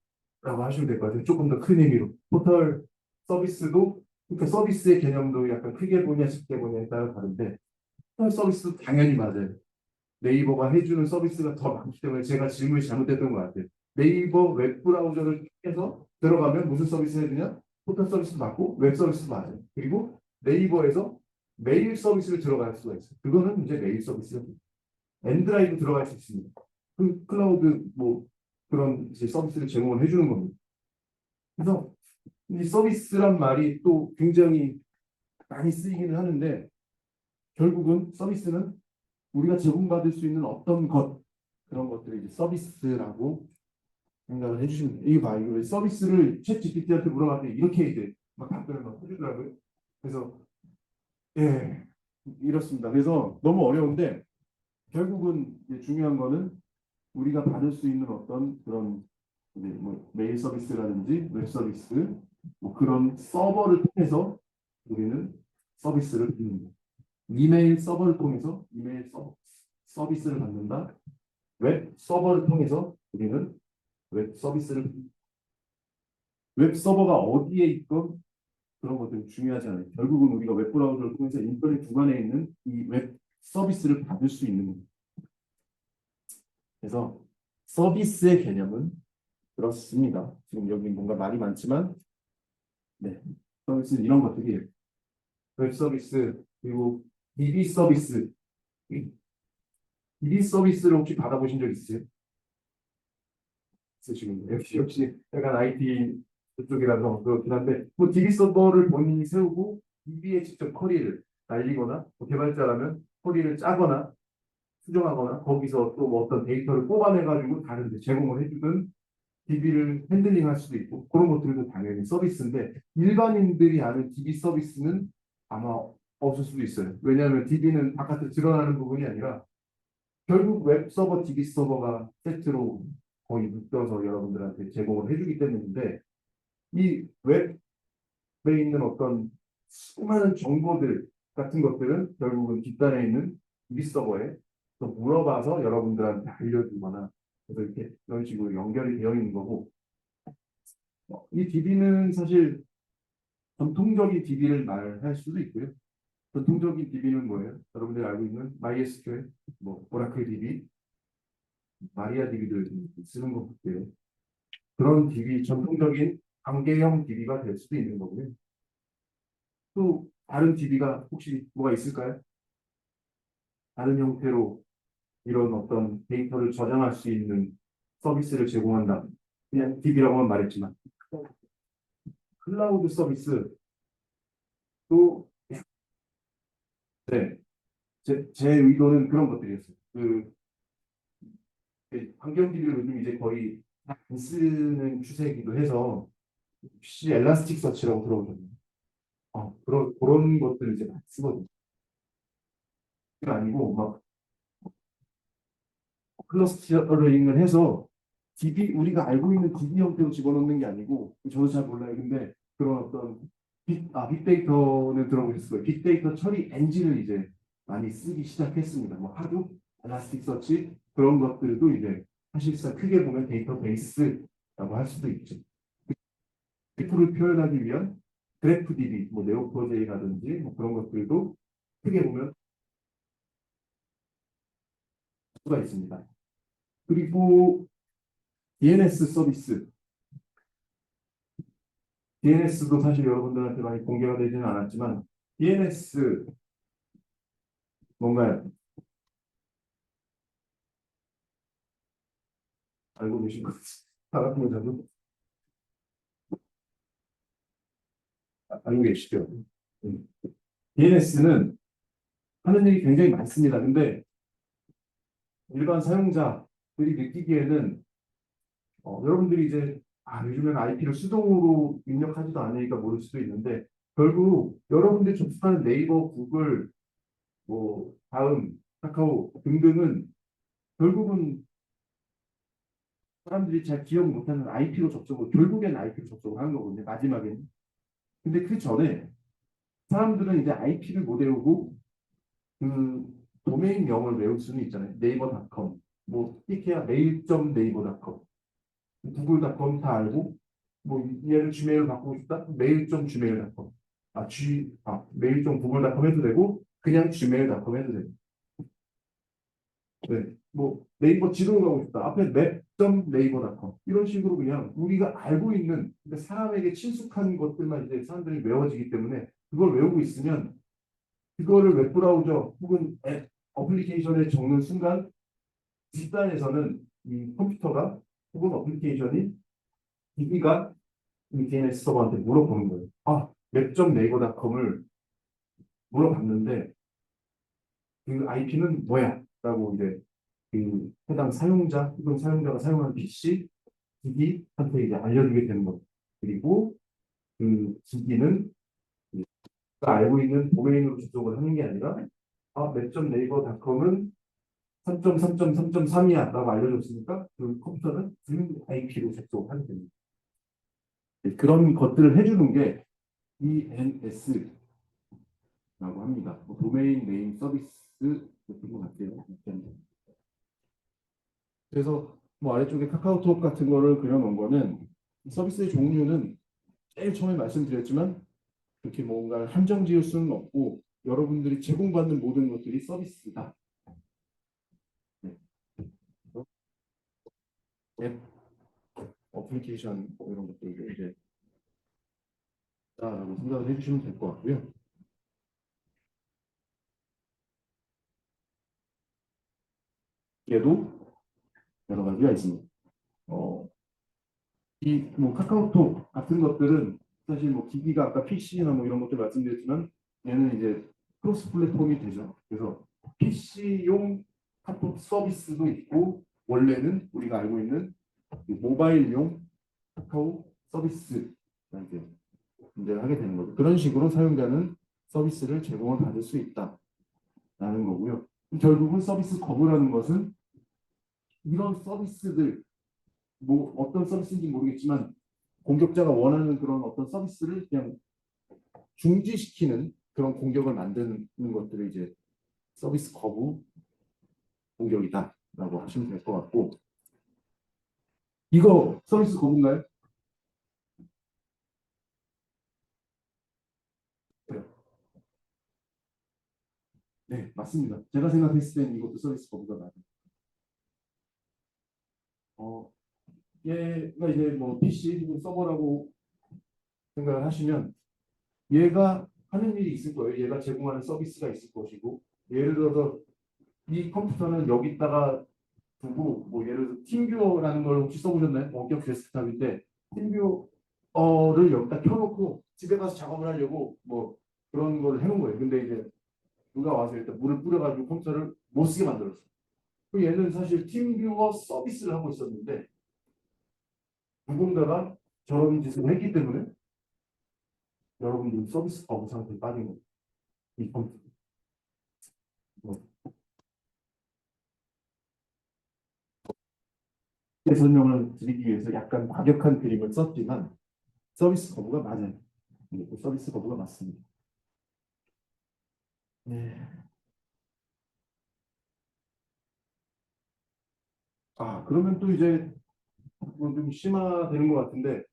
하시면 될 것 같아요. 조금 더 큰 의미로. 포털 서비스도, 그러니까 서비스의 개념도 약간 크게 보냐, 작게 보냐에 따라 다른데, 포털 서비스도 당연히 맞아요. 네이버가 해주는 서비스가 더 많기 때문에 제가 질문이 잘못됐던 것 같아요. 네이버 웹브라우저를 통해서 들어가면 무슨 서비스 해주냐? 포털 서비스도 맞고 웹 서비스도 맞아요. 그리고 네이버에서 메일 서비스를 들어갈 수가 있어요. 그거는 이제 메일 서비스가 엔드라이브 들어갈 수 있습니다. 그 클라우드 뭐 그런 이제 서비스를 제공을 해주는 겁니다. 그래서 이 서비스란 말이 또 굉장히 많이 쓰이기는 하는데 결국은 서비스는 우리가 제공받을 수 있는 어떤 것 그런 것들을 이제 서비스라고 생각을 해주시면 돼요. 이게 봐, 이거 서비스를 챗 GPT한테 물어봤더니 이렇게 이제 막 답변을 막 해주더라고요. 그래서 예 이렇습니다. 그래서 너무 어려운데 결국은 이제 중요한 거는 우리가 받을 수 있는 어떤 그런 뭐 메일 서비스라든지 웹 서비스 뭐 그런 서버를 통해서 우리는 서비스를 받는다. 이메일 서버를 통해서 이메일 서비스를 받는다. 웹 서버를 통해서 우리는 웹 서비스를 웹 서버가 어디에 있건 그런 것들이 중요하지 않아요. 결국은 우리가 웹 브라우저를 통해서 인터넷 주간에 있는 이 웹 서비스를 받을 수 있는 겁니다. 그래서 서비스의 개념은 그렇습니다. 지금 여기 뭔가 말이 많지만 네, 서비스는 이런 것들이에요. 웹 서비스 그리고 DB 서비스 DB 서비스를 혹시 받아보신 적 있으세요? 있으시군요. 역시 약간 IT 그쪽이라서 그렇긴 한데 뭐 DB 서버를 본인이 세우고 DB에 직접 쿼리를 날리거나 뭐 개발자라면 쿼리를 짜거나 수정하거나 거기서 또 뭐 어떤 데이터를 뽑아내가지고 다른 데 제공을 해주든 DB를 핸들링할 수도 있고 그런 것들도 당연히 서비스인데 일반인들이 아는 DB 서비스는 아마 없을 수도 있어요. 왜냐하면 DB는 바깥에 드러나는 부분이 아니라 결국 웹 서버, DB 서버가 세트로 거의 묶여서 여러분들한테 제공을 해주기 때문인데 이 웹에 있는 어떤 수많은 정보들 같은 것들은 결국은 뒷단에 있는 DB 서버에 또 물어봐서 여러분들한테 알려주거나 그래서 이렇게 이런 식으로 연결이 되어 있는 거고 이 DB는 사실 전통적인 DB를 말할 수도 있고요. 전통적인 DB는 뭐예요? 여러분들이 알고 있는 MySQL, 뭐 오라클 DB, 마리아 DB들 쓰는 것 같고요. 그런 DB, 전통적인 관계형 DB가 될 수도 있는 거고요. 또 다른 DB가 혹시 뭐가 있을까요? 다른 형태로 이런 어떤 데이터를 저장할 수 있는 서비스를 제공한다. 그냥 DB라고만 말했지만 클라우드 서비스도 네, 제 의도는 그런 것들이었어요. 환경 DB를 요즘 이제 거의 안 쓰는 추세이기도 해서 혹시 엘라스틱 서치라고 들어보셨나요? 그런 것들을 이제 많이 쓰거든요. 그게 아니고 막 클러스터링을 해서 DB 우리가 알고 있는 DB 형태로 집어넣는 게 아니고 저도 잘 몰라요. 근데 그런 어떤 빅데이터는 들어보셨을 거예요. 빅데이터 처리 엔진을 이제 많이 쓰기 시작했습니다. 뭐 하도 엘라스틱 서치 그런 것들도 이제 사실상 크게 보면 데이터베이스라고 할 수도 있죠. 그래프를 표현하기 위한 그래프 DB, 뭐 네오포제이라든지 뭐 그런 것들도 크게 보면 수가 있습니다. 그리고 DNS 서비스, DNS도 사실 여러분들한테 많이 공개가 되지는 않았지만 DNS 뭔가요? 알고 계신 것 같아요. 알고 계시죠? DNS는 하는 일이 굉장히 많습니다. 근데 일반 사용자들이 느끼기에는 여러분들이 이제 요즘에는 IP를 수동으로 입력하지도 않으니까 모를 수도 있는데 결국 여러분들이 접속하는 네이버, 구글, 뭐 다음, 카카오 등등은 결국은 사람들이 잘 기억 못하는 IP로 접속을 결국엔 IP로 접속을 하는 거거든요. 마지막에는. 근데 그 전에 사람들은 이제 IP를 못 외우고 그 도메인명을 외울 수는 있잖아요. 네이버닷컴, 뭐 이케아 메일.네이버닷컴, 구글닷컴 다 알고 뭐 얘를 지메일로 바꾸고 싶다? 메일.gmail.com 메일.구글닷컴 해도 되고 그냥 gmail.com 해도 되고 네. 뭐 네이버 지도로 가고 싶다. 앞에 맵.네이버닷컴 이런 식으로 그냥 우리가 알고 있는 그러니까 사람에게 친숙한 것들만 이제 사람들이 외워지기 때문에 그걸 외우고 있으면 그거를 웹브라우저 혹은 앱, 어플리케이션에 적는 순간 뒷단에서는 이 컴퓨터가 혹은 어플리케이션이 DB가 이 DNS 서버한테 물어보는 거예요. 웹.네이버닷컴을 물어봤는데 그 IP는 뭐야? 라고 이제 그 해당 사용자 혹은 사용자가 사용하는 PC 기기한테 이제 알려주게 되는 거예요. 그리고 그 기기는 알고 있는 도메인으로 접속을 하는 게 아니라 웹.네이버닷컴은 3.3.3.3이야 라고 알려줬으니까 그 컴퓨터는 그 IP로 접속하게 됩니다. 그런 것들을 해주는 게 ENS라고 합니다. 도메인 네임 서비스 같은 것 같아요. 그래서 뭐 아래쪽에 카카오톡 같은 거를 그려놓은 거는 서비스의 종류는 제일 처음에 말씀드렸지만 그렇게 뭔가 한정 지을 수는 없고 여러분들이 제공받는 모든 것들이 서비스다. 네. 앱, 어플리케이션 뭐 이런 것들도 이제 라고 생각을 해주시면 될 것 같고요. 얘도 여러 가지가 있습니다. 이 뭐 카카오톡 같은 것들은 사실 뭐 기기가 아까 PC나 뭐 이런 것들 말씀드렸지만 얘는 이제 크로스 플랫폼이 되죠. 그래서 PC용 카톡 서비스도 있고 원래는 우리가 알고 있는 모바일용 카카오 서비스가 이제 존재를 하게 되는 거죠. 그런 식으로 사용자는 서비스를 제공을 받을 수 있다라는 거고요. 결국은 서비스 거부라는 것은 이런 서비스들 뭐 어떤 서비스인지 모르겠지만 공격자가 원하는 그런 어떤 서비스를 그냥 중지시키는 그런 공격을 만드는 것들을 이제 서비스 거부 공격이다라고 하시면 될 것 같고 이거 서비스 거부인가요? 네, 네, 맞습니다. 제가 생각했을 때는 이것도 서비스 거부가 맞아요. 어, 얘가 이제 뭐 PC 서버라고 생각을 하시면 얘가 하는 일이 있을 거예요. 얘가 제공하는 서비스가 있을 것이고 예를 들어서 이 컴퓨터는 여기다가 두고 뭐 예를 들어 팀뷰어라는 걸 혹시 써보셨나요? 원격 데스크탑인데 팀뷰어를 여기다 켜놓고 집에 가서 작업을 하려고 뭐 그런 걸 해놓은 거예요. 근데 이제 누가 와서 일단 물을 뿌려가지고 컴퓨터를 못 쓰게 만들었어요. 그 얘는 사실 팀뷰어 서비스를 하고 있었는데 누군가가 저런 짓을 했기 때문에 여러분들이 서비스 거부 상태에 빠진 거예요. 이 컴퓨터. 설명을 드리기 위해서 약간 과격한 그림을 썼지만 서비스 거부가 맞아요. 서비스 거부가 맞습니다. 네. 그러면 또 이제 뭐좀 심화되는 것 같은데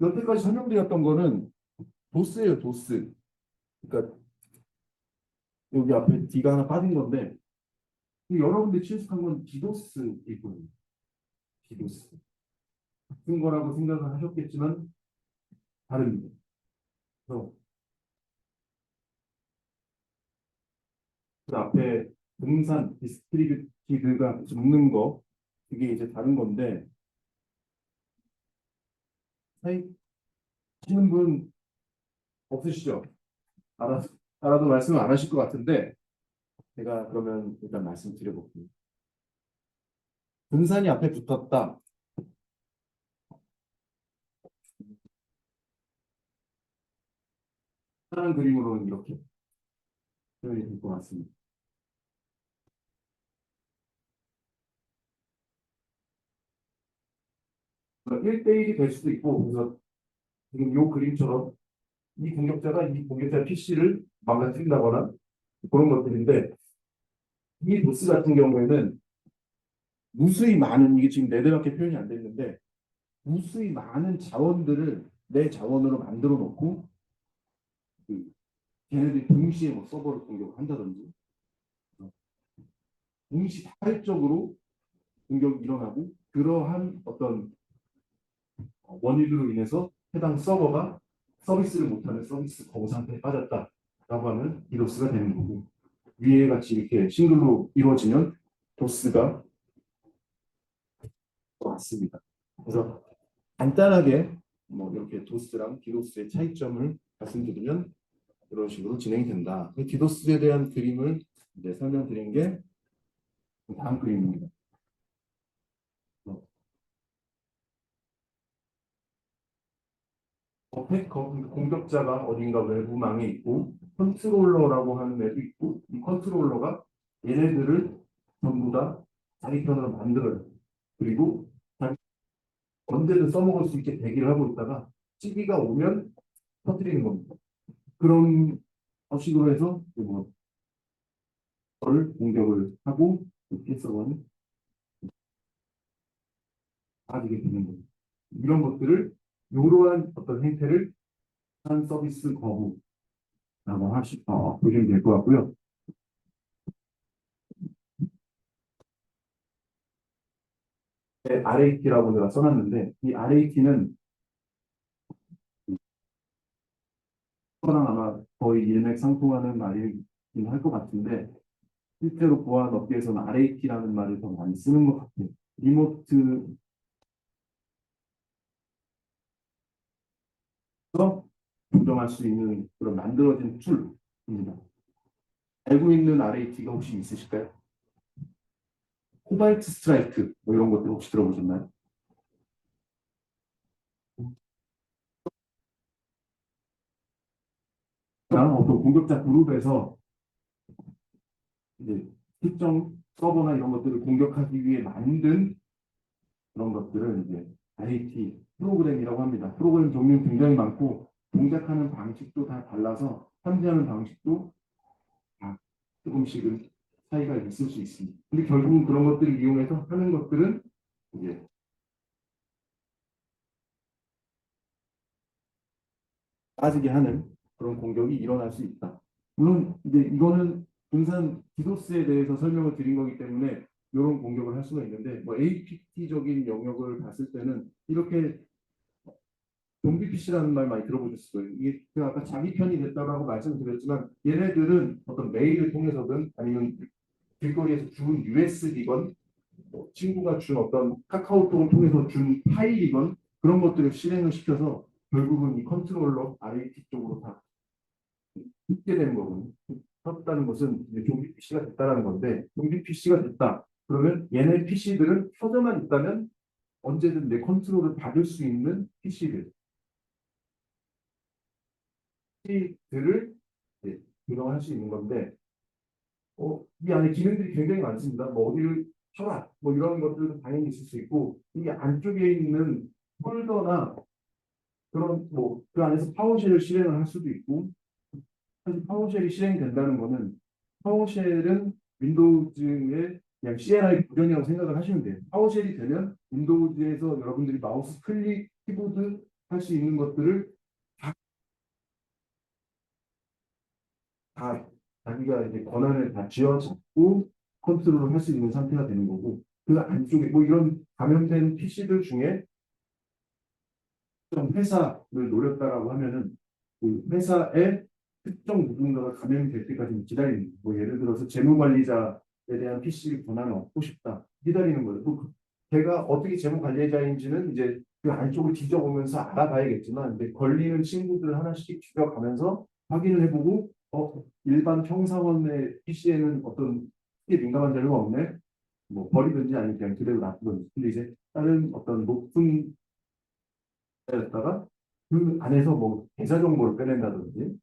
여태까지 설명드렸던 거는 도스예요, 도스. 그러니까 여기 앞에 D가 하나 빠진 건데 여러분들이 친숙한 건 디도스이거든요. 디도스. 같은 거라고 생각을 하셨겠지만 다릅니다. 그래서 그 앞에 등산, 디스트리뷰티드가 적는 거 그게 이제 다른 건데 사입하시는 분 없으시죠? 알아, 알아도 말씀을 안 하실 것 같은데 제가 그러면 일단 말씀드려볼게요. 등산이 앞에 붙었다. 다른 그림으로는 이렇게 표현이 될 것 같습니다. 1대1이 될 수도 있고, 그래서 지금 이 그림처럼 이 공격자가 이 공격자 PC를 망가뜨린다거나 그런 것들인데, 이 노스 같은 경우에는 무수히 많은, 이게 지금 네드밖에 표현이 안 됐는데, 무수히 많은 자원들을 내 자원으로 만들어 놓고 그 걔네들이 동시에 뭐 서버를 공격한다든지 동시다발적으로 공격이 일어나고, 그러한 어떤 원인으로 인해서 해당 서버가 서비스를 못하는 서비스 거부 상태에 빠졌다라고 하는 디도스가 되는 거고, 위에 같이 이렇게 싱글로 이루어지면 도스가 맞습니다. 그래서 간단하게 뭐 이렇게 도스랑 디도스의 차이점을 말씀드리면 이런 식으로 진행이 된다. 디도스에 대한 그림을 이제 설명드린 게 다음 그림입니다. 공격자가 어딘가 외부망에 있고 컨트롤러라고 하는 애도 있고, 이 컨트롤러가 얘네들을 전부 다 자기 편으로 만들어요. 그리고 언제든 써먹을 수 있게 대기를 하고 있다가 시기가 오면 터뜨리는 겁니다. 그런 식으로 해서 뭐 공격을 하고 이렇게 서버는 빠지게 되는 겁니다. 이런 것들을, 이러한 어떤 행태를 한 서비스 거부라고 보시면 될 것 같고요. RAT라고 제가 써놨는데, 이 RAT는 저랑 아마 거의 일맥상통하는 말이긴 할 것 같은데, 실제로 보안 업계에서는 RAT라는 말을 더 많이 쓰는 것 같아요. 리모트에서 조정할 수 있는 그런 만들어진 툴입니다. 알고 있는 RAT가 혹시 있으실까요? 코발트 스트라이크 뭐 이런 것들 혹시 들어보셨나요? 어떤 공격자 그룹에서 이제 특정 서버나 이런 것들을 공격하기 위해 만든 그런 것들을 이제 RAT 프로그램이라고 합니다. 프로그램 종류는 굉장히 많고 동작하는 방식도 다 달라서 참여하는 방식도 다 조금씩은 차이가 있을 수 있습니다. 근데 결국은 그런 것들을 이용해서 하는 것들은 이제 빠지게 하는 그런 공격이 일어날 수 있다. 물론 이제 이거는 분산 디도스에 대해서 설명을 드린 거기 때문에 이런 공격을 할 수가 있는데, 뭐 APT적인 영역을 봤을 때는 이렇게 좀비 PC라는 말 많이 들어보셨을 거예요. 이게 제가 아까 자기 편이 됐다고 말씀드렸지만, 얘네들은 어떤 메일을 통해서든 아니면 길거리에서 준 USB건 뭐 친구가 준 어떤 카카오톡을 통해서 준 파일이건 그런 것들을 실행을 시켜서 결국은 이 컨트롤러 RAT 쪽으로 다 있게 되는 거거든요. 켰다는 것은 이제 좀비 PC가 됐다는 건데, 좀비 PC가 됐다. 그러면 얘네 PC들은 켜져만 있다면 언제든 내 컨트롤을 받을 수 있는 PC들을 조정할 수 있는 건데, 이 안에 기능들이 굉장히 많습니다. 뭐 어디를 켜라, 뭐 이런 것들도 당연히 있을 수 있고, 이게 안쪽에 있는 폴더나 그런 뭐 그 안에서 파워쉘을 실행을 할 수도 있고, 사실 파워쉘이 실행된다는 거는 파워쉘은 윈도우즈의 그냥 CLI 구현이라고 생각을 하시면 돼요. 파워쉘이 되면 윈도우즈에서 여러분들이 마우스 클릭, 키보드 할 수 있는 것들을 다, 다 자기가 이제 권한을 다 쥐어잡고 컨트롤을 할 수 있는 상태가 되는 거고, 그 안쪽에 뭐 이런 감염된 PC들 중에 좀 회사를 노렸다라고 하면은 그 회사의 특정 누군가가 감염이 될 때까지 기다리는 거예요. 뭐 예를 들어서 재무관리자에 대한 PC 권한을 얻고 싶다, 기다리는 거예요. 걔가 어떻게 재무관리자인지는 이제 그 안쪽을 뒤져보면서 알아봐야겠지만, 이제 걸리는 친구들 하나씩 뒤져가면서 확인을 해보고, 일반 평사원의 PC에는 어떤 크게 민감한 자료가 없네, 뭐 버리든지 아니면 그냥 그대로 놔두든지. 근데 이제 다른 어떤 높은 데다가 그 안에서 뭐 계좌 정보를 빼낸다든지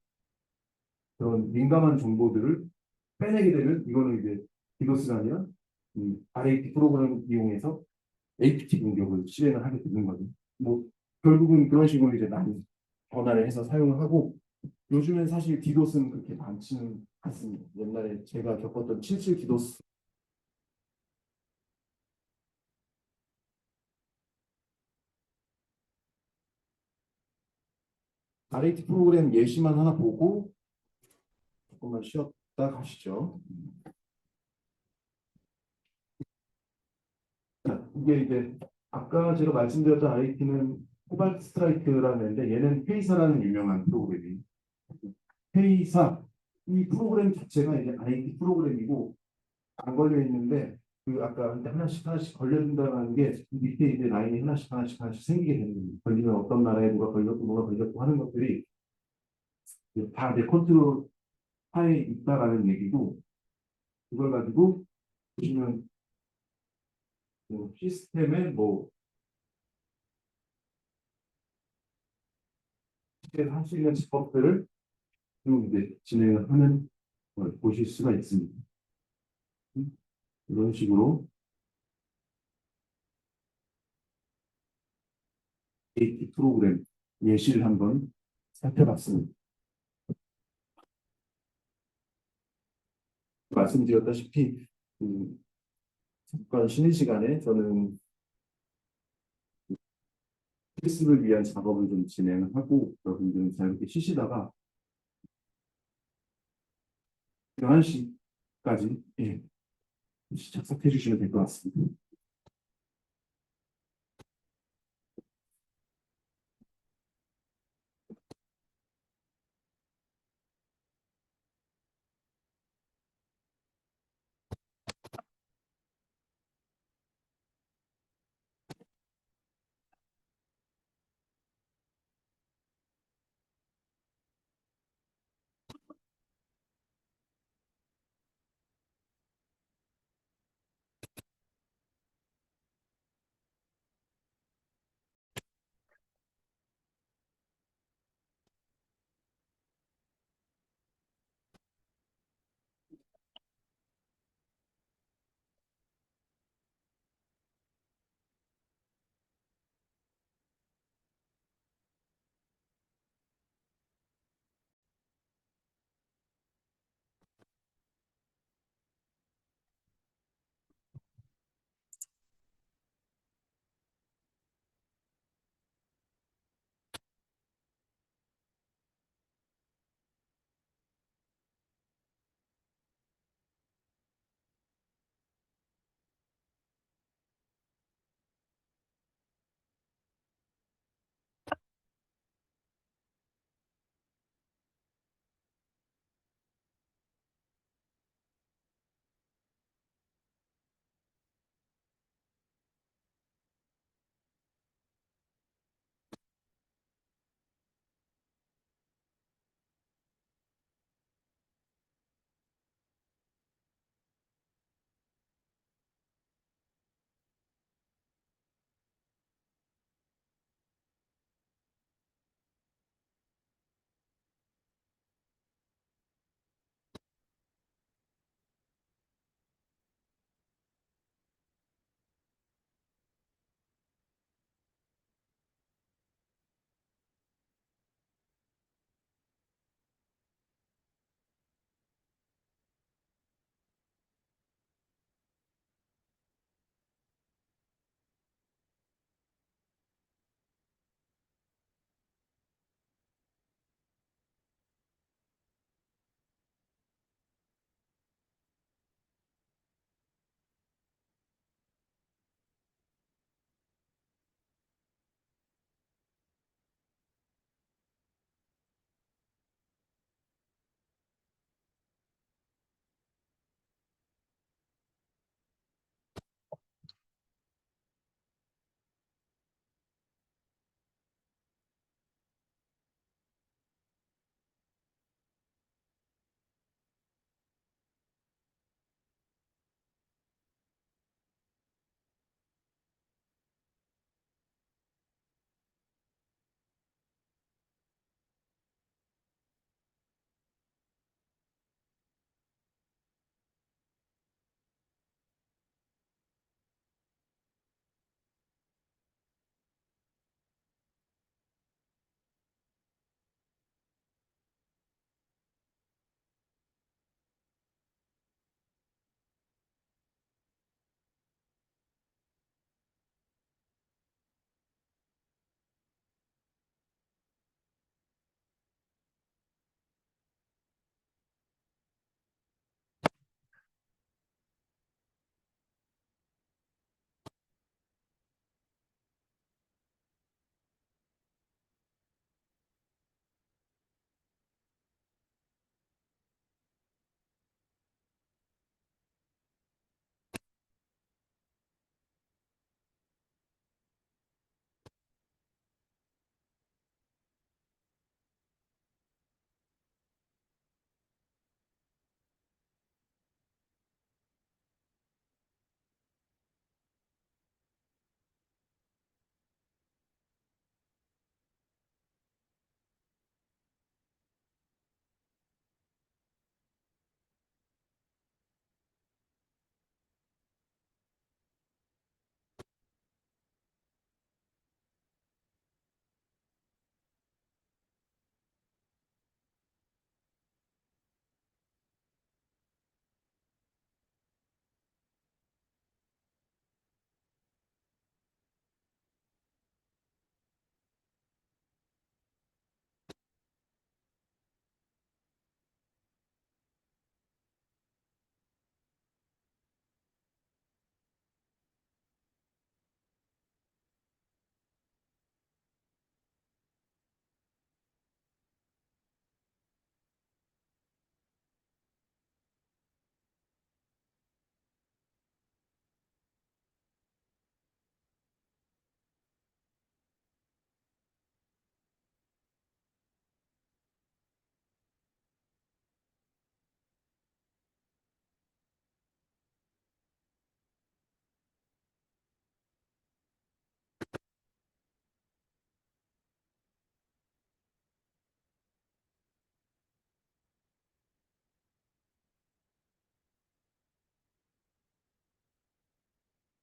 그런 민감한 정보들을 빼내게 되면, 이거는 이제 디도스가 아니라 RAT 프로그램을 이용해서 APT 공격을 실행을 하게 되는 거죠. 뭐 결국은 그런 식으로 이제 많이 변화를 해서 사용을 하고 요즘엔 사실 디도스는 그렇게 많지는 않습니다. 옛날에 제가 겪었던 77 디도스 RAT 프로그램 예시만 하나 보고 조금만 쉬었다 가시죠. 자, 이게 이제 아까 제가 말씀드렸던 RAT는 코발트 스트라이크라는 애인데 얘는 페이사라는 유명한 프로그램이에요. 페이사 이 프로그램 자체가 이제 RAT 프로그램이고 안 걸려 있는데 그 아까 하나씩 하나씩 걸려준다는 게 밑에 이제 라인이 하나씩 생기게 되는 겁니다. 걸리면 어떤 나라에 누가 걸렸고 누가 걸렸고 하는 것들이 다 내 컨트롤 하에 있다라는 얘기고 그걸 가지고 보시면 뭐 시스템의 뭐 할 수 있는 직업들을 쭉 이제 진행을 하는 걸 보실 수가 있습니다. 이런 식으로 AT 프로그램 예시를 한번 살펴봤습니다. 말씀드렸다시피 잠깐 쉬는 시간에 저는 필습을 위한 작업을 좀 진행을 하고 여러분들은 자유롭게 쉬시다가 11시까지 예, 착석해 주시면 될 것 같습니다.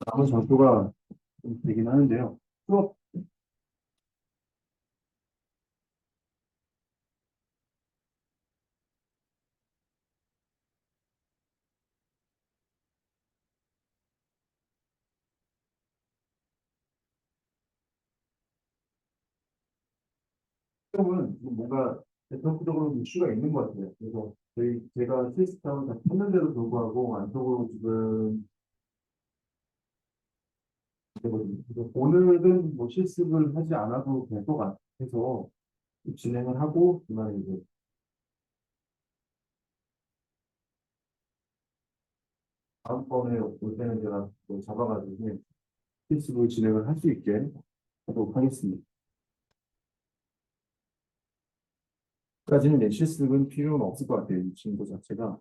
남은 장소가 좀 되긴 하는데요. 수업은 뭔가 대표적으로 이슈가 있는 것 같아요. 그래서 제가 시스템을 다 찾는데도 불구하고 안쪽으로 지금 되거든요. 그래서 오늘은 뭐 실습을 하지 않아도 될 것 같아서 진행을 하고 그만 이제 다음번에 올 때는 제가 또 잡아가지고 실습을 진행을 할 수 있게 하도록 하겠습니다. 까지는 내 실습은 필요는 없을 것 같아요. 이 친구 자체가.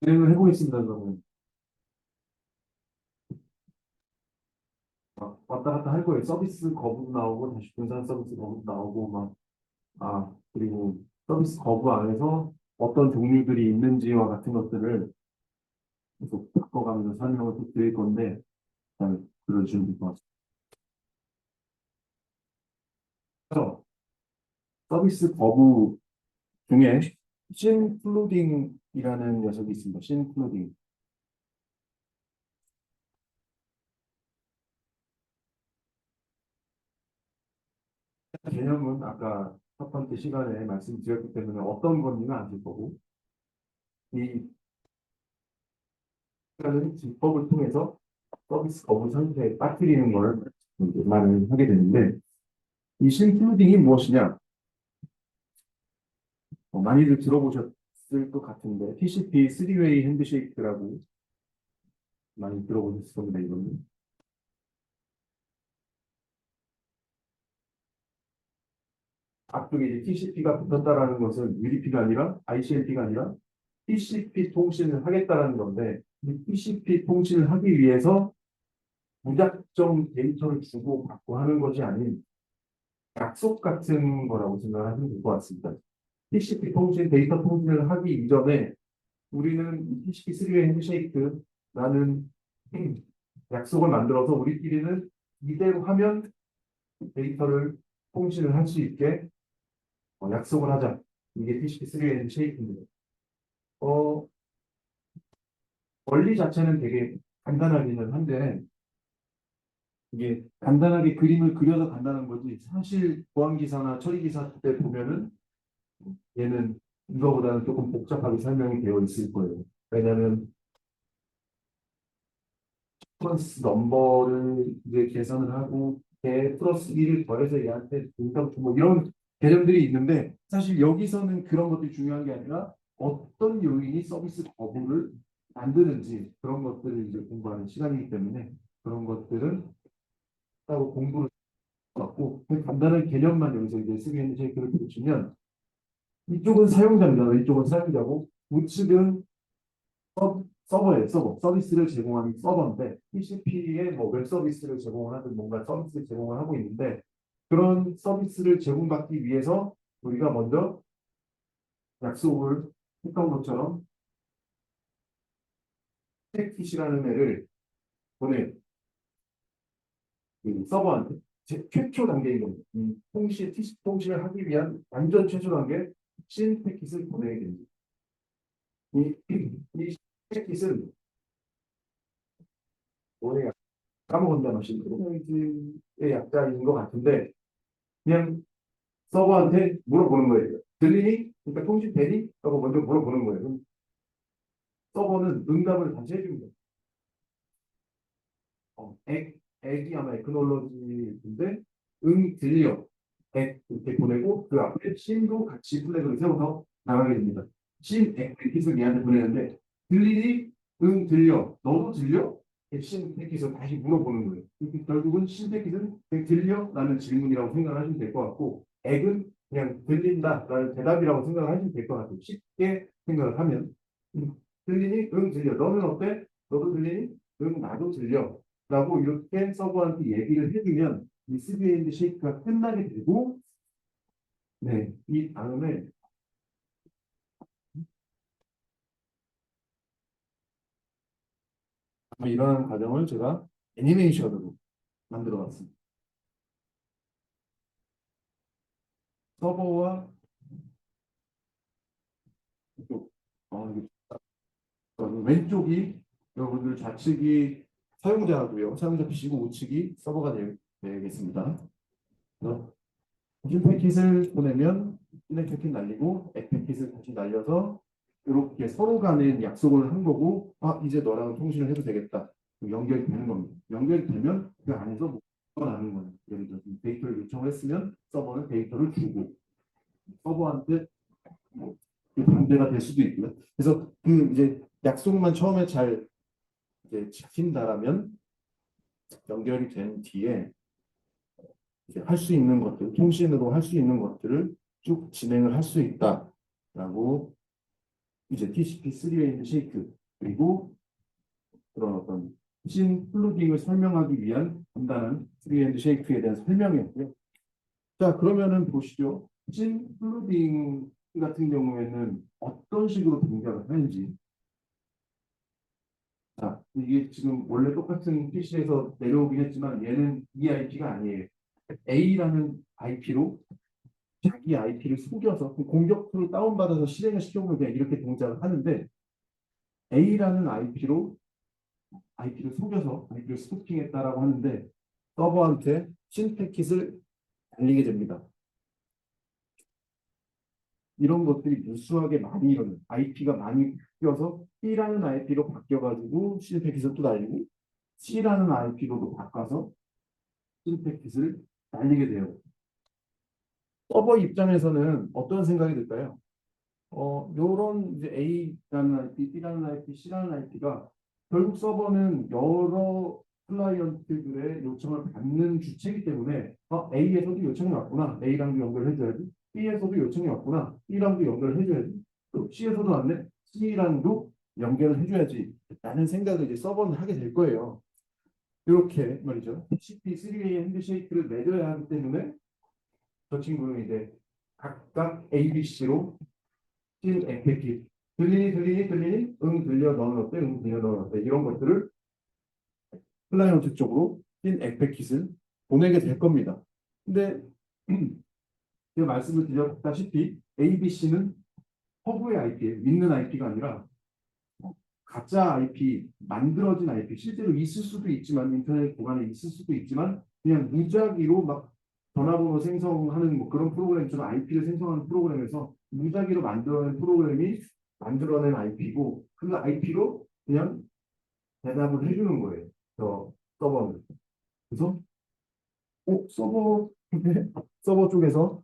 진행을 해보겠습니다. 그러면 막 왔다 갔다 할 거예요. 서비스 거부 나오고 다시 분산 서비스 거부 나오고 막 그리고 서비스 거부 안에서 어떤 종류들이 있는지와 같은 것들을 계속 바꿔가면서 설명을 또 드릴 건데 잘 들어주시면 될 것 같습니다. 그래서 서비스 거부 중에 신클루딩이라는 녀석이 있습니다. 신클루딩. 개념은 아까 첫 번째 시간에 말씀드렸기 때문에 어떤 건지는 아실 거고 이 시간은 기법을 통해서 서비스 거부 상태에 빠뜨리는 걸 이제 말을 하게 되는데 이 신클루딩이 무엇이냐? 많이들 들어보셨을 것 같은데 TCP 3웨이 핸드쉐이크라고 많이 들어보셨을 겁니다. 이거는 앞쪽에 이제 TCP가 붙었다라는 것은 UDP가 아니라 ICMP가 아니라 TCP 통신을 하겠다라는 건데 이 TCP 통신을 하기 위해서 무작정 데이터를 주고 받고 하는 것이 아닌 약속 같은 거라고 생각하시면 될 것 같습니다. TCP 통신, 데이터 통신을 하기 이전에 우리는 TCP 3웨이 핸드쉐이크라는 약속을 만들어서 우리끼리는 이대로 하면 데이터를 통신을 할 수 있게 약속을 하자. 이게 TCP 3웨이 핸드쉐이크입니다. 어, 원리 자체는 되게 간단하기는 한데 이게 간단하게 그림을 그려서 간단한 거지 사실 보안기사나 처리기사 때 보면은 얘는 이거보다는 조금 복잡하게 설명이 되어 있을 거예요. 왜냐하면 플러스 넘버를 이제 계산을 하고 걔 플러스 1을 더해서 얘한테 분당 뭐 이런 개념들이 있는데 사실 여기서는 그런 것들이 중요한 게 아니라 어떤 요인이 서비스 거부를 만드는지 그런 것들을 이제 공부하는 시간이기 때문에 그런 것들은 따로 공부를 받고 간단한 개념만 여기서 이제 쓰게 있는 쉐이크를 보시면 이쪽은 사용자입니다. 이쪽은 사용자고 우측은 서버예요. 서버. 서비스를 제공하는 서버인데 TCP에 뭐 웹 서비스를 제공을 하든 뭔가 서비스를 제공을 하고 있는데 그런 서비스를 제공받기 위해서 우리가 먼저 약속을 했던 것처럼 패킷이라는 애를 보내 그 서버한테 최초 단계인 겁니다. 이 통신, TCP 통신을 하기 위한 완전 최초 단계 신 패킷을 보내게 됩니다. 이 패킷은 뭐예요? 까먹었나 마신 프로메이즈의 약자인 것 같은데 그냥 서버한테 물어보는 거예요. 들리니? 그러니까 통신 되니? 라고 먼저 물어보는 거예요. 그럼 서버는 응답을 다시 해줍니다. 액이 아마 에크놀로지인데 들려. 액 이렇게 보내고 그 앞에 신도 같이 플래그를 세워서 나가게 됩니다. 액 패킷을 얘한테 보내는데 들리니? 들려. 너도 들려? 신 패킷을 다시 물어보는 거예요. 결국은 신 패킷은 들려? 라는 질문이라고 생각하시면 될 것 같고 액은 그냥 들린다 라는 대답이라고 생각하시면 될 것 같아요. 쉽게 생각을 하면 들리니? 들려. 너는 어때? 너도 들리니? 나도 들려. 라고 이렇게 서버한테 얘기를 해주면 이 스비엔드 쉐이크가 끝나게 되고 네, 이 다음에 이런 과정을 제가 애니메이션으로 만들어 봤습니다. 서버와 이쪽, 이게 왼쪽이 여러분들 좌측이 사용자고요. 사용자 PC고 우측이 서버가 되겠습니다. 그래서 신 패킷을 보내면 신의 패킷 날리고 액 패킷을 다시 날려서 이렇게 서로 간에 약속을 한 거고, 이제 너랑 통신을 해도 되겠다. 연결이 되는 겁니다. 연결이 되면 그 안에서 뭐가 나는 거예요. 예를 들어서 데이터를 요청을 했으면 서버는 데이터를 주고 서버한테 뭐 반대가 될 수도 있고요. 그래서 그 이제 약속만 처음에 잘 이제 지킨다라면 연결이 된 뒤에 할 수 있는 것들, 통신으로 할 수 있는 것들을 쭉 진행을 할 수 있다라고 이제 TCP3에 있는 쉐이크 그리고 그런 어떤 신 플루깅을 설명하기 위한 간단한 3&, 쉐이크에 대한 설명이었고요. 자, 그러면은 보시죠. 신 플루깅 같은 경우에는 어떤 식으로 동작을 하는지. 자, 이게 지금 원래 똑같은 PC에서 내려오긴 했지만 얘는 이 IP가 아니에요. A라는 IP로 자기 IP를 속여서 공격수를 다운받아서 실행을 시켜보면 그냥 이렇게 동작을 하는데 A라는 IP를 속여서 IP를 스토킹했다라고 하는데 서버한테 신 패킷을 날리게 됩니다. 이런 것들이 무수하게 많이 일어나요. IP가 많이 바뀌어서 B라는 IP로 바뀌어가지고 신 패킷을 또 날리고 C라는 IP로도 바꿔서 신 패킷을 날리게 돼요. 서버 입장에서는 어떤 생각이 들까요? 요런 이제 A라는 IP, B라는 IP, C라는 IP가 결국 서버는 여러 클라이언트들의 요청을 받는 주체이기 때문에 A에서도 요청이 왔구나. A랑도 연결해줘야지. B에서도 요청이 왔구나. B랑도 연결해줘야지. 또 C에서도 왔네. C랑도 연결을 해줘야지. 라는 생각을 이제 서버는 하게 될 거예요. 이렇게 말이죠. TCP3의 핸드쉐이크를 맺어야 하기 때문에 저 친구는 이제 각각 ABC로 신 액패킷 들리니 응 들려 너는 어때 응 들려 너는 어때 이런 것들을 클라이언트 쪽으로 신 액패킷을 보내게 될 겁니다. 근데 제가 말씀을 드렸다시피 ABC는 허브의 IP, 믿는 IP가 아니라 가짜 IP, 만들어진 IP, 실제로 있을 수도 있지만 인터넷 공간에 있을 수도 있지만 그냥 무작위로 막 전화번호 생성하는 뭐 그런 프로그램처럼 IP를 생성하는 프로그램에서 무작위로 만들어낸 프로그램이 만들어낸 IP고 그 IP로 그냥 대답을 해주는 거예요. 저 서버는. 그래서 서버 서버 쪽에서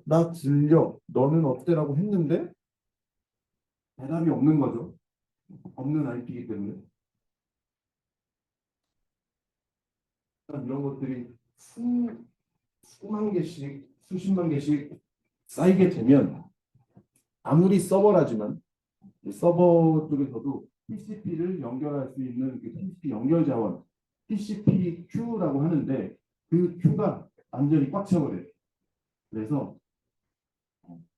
나 들려 너는 어때라고 했는데 대답이 없는 거죠. 없는 IP이기 때문에. 이런 것들이 수만 개씩, 수십만 개씩 쌓이게 되면 아무리 서버라지만 서버 쪽에서도 TCP를 연결할 수 있는 그 TCP 연결 자원, TCP-Q라고 하는데 그 Q가 완전히 꽉 차버려요. 그래서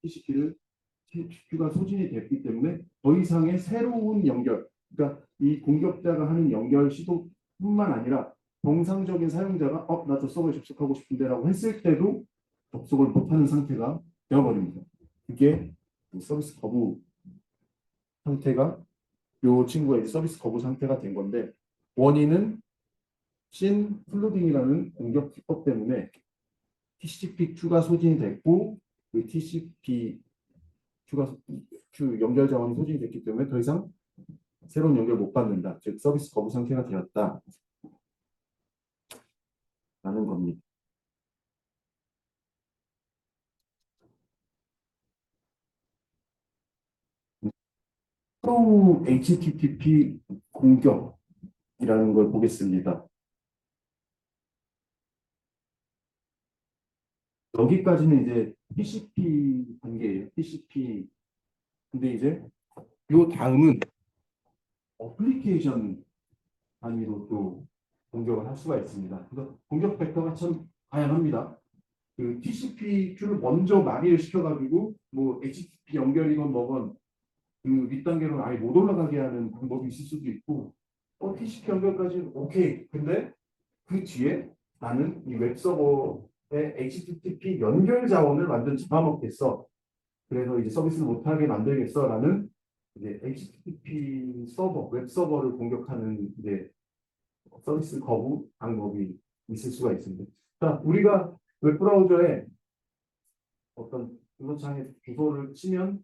TCP를 Q가 소진이 됐기 때문에 더 이상의 새로운 연결, 그러니까 이 공격자가 하는 연결 시도뿐만 아니라 정상적인 사용자가 나 저 서버에 접속하고 싶은데라고 했을 때도 접속을 못하는 상태가 되어버립니다. 그게 서비스 거부 상태가 이 친구의 서비스 거부 상태가 된 건데 원인은 신 플루딩이라는 공격 기법 때문에 TCP2가 소진이 됐고 그 TCP Q 연결 자원이 소진이 됐기 때문에 더 이상 새로운 연결 못 받는다. 즉 서비스 거부 상태가 되었다. 라는 겁니다. 또 HTTP 공격이라는 걸 보겠습니다. 여기까지는 이제 TCP 단계예요. TCP. 근데 이제 요 다음은 어플리케이션 단위로 또 공격을 할 수가 있습니다. 그래서 공격 벡터가 참 다양합니다. 그 TCP-Q를 먼저 마비를 시켜가지고 뭐 HTTP 연결이건 뭐건 그 윗단계로 아예 못 올라가게 하는 방법이 있을 수도 있고 TCP 연결까지는 오케이. 근데 그 뒤에 나는 이 웹서버의 HTTP 연결 자원을 완전 잡아먹겠어. 그래서 이제 서비스를 못하게 만들겠어라는 이제 HTTP 서버, 웹 서버를 공격하는 이제 서비스 거부 방법이 있을 수가 있습니다. 자, 우리가 웹브라우저에 어떤 주소창에 주소를 치면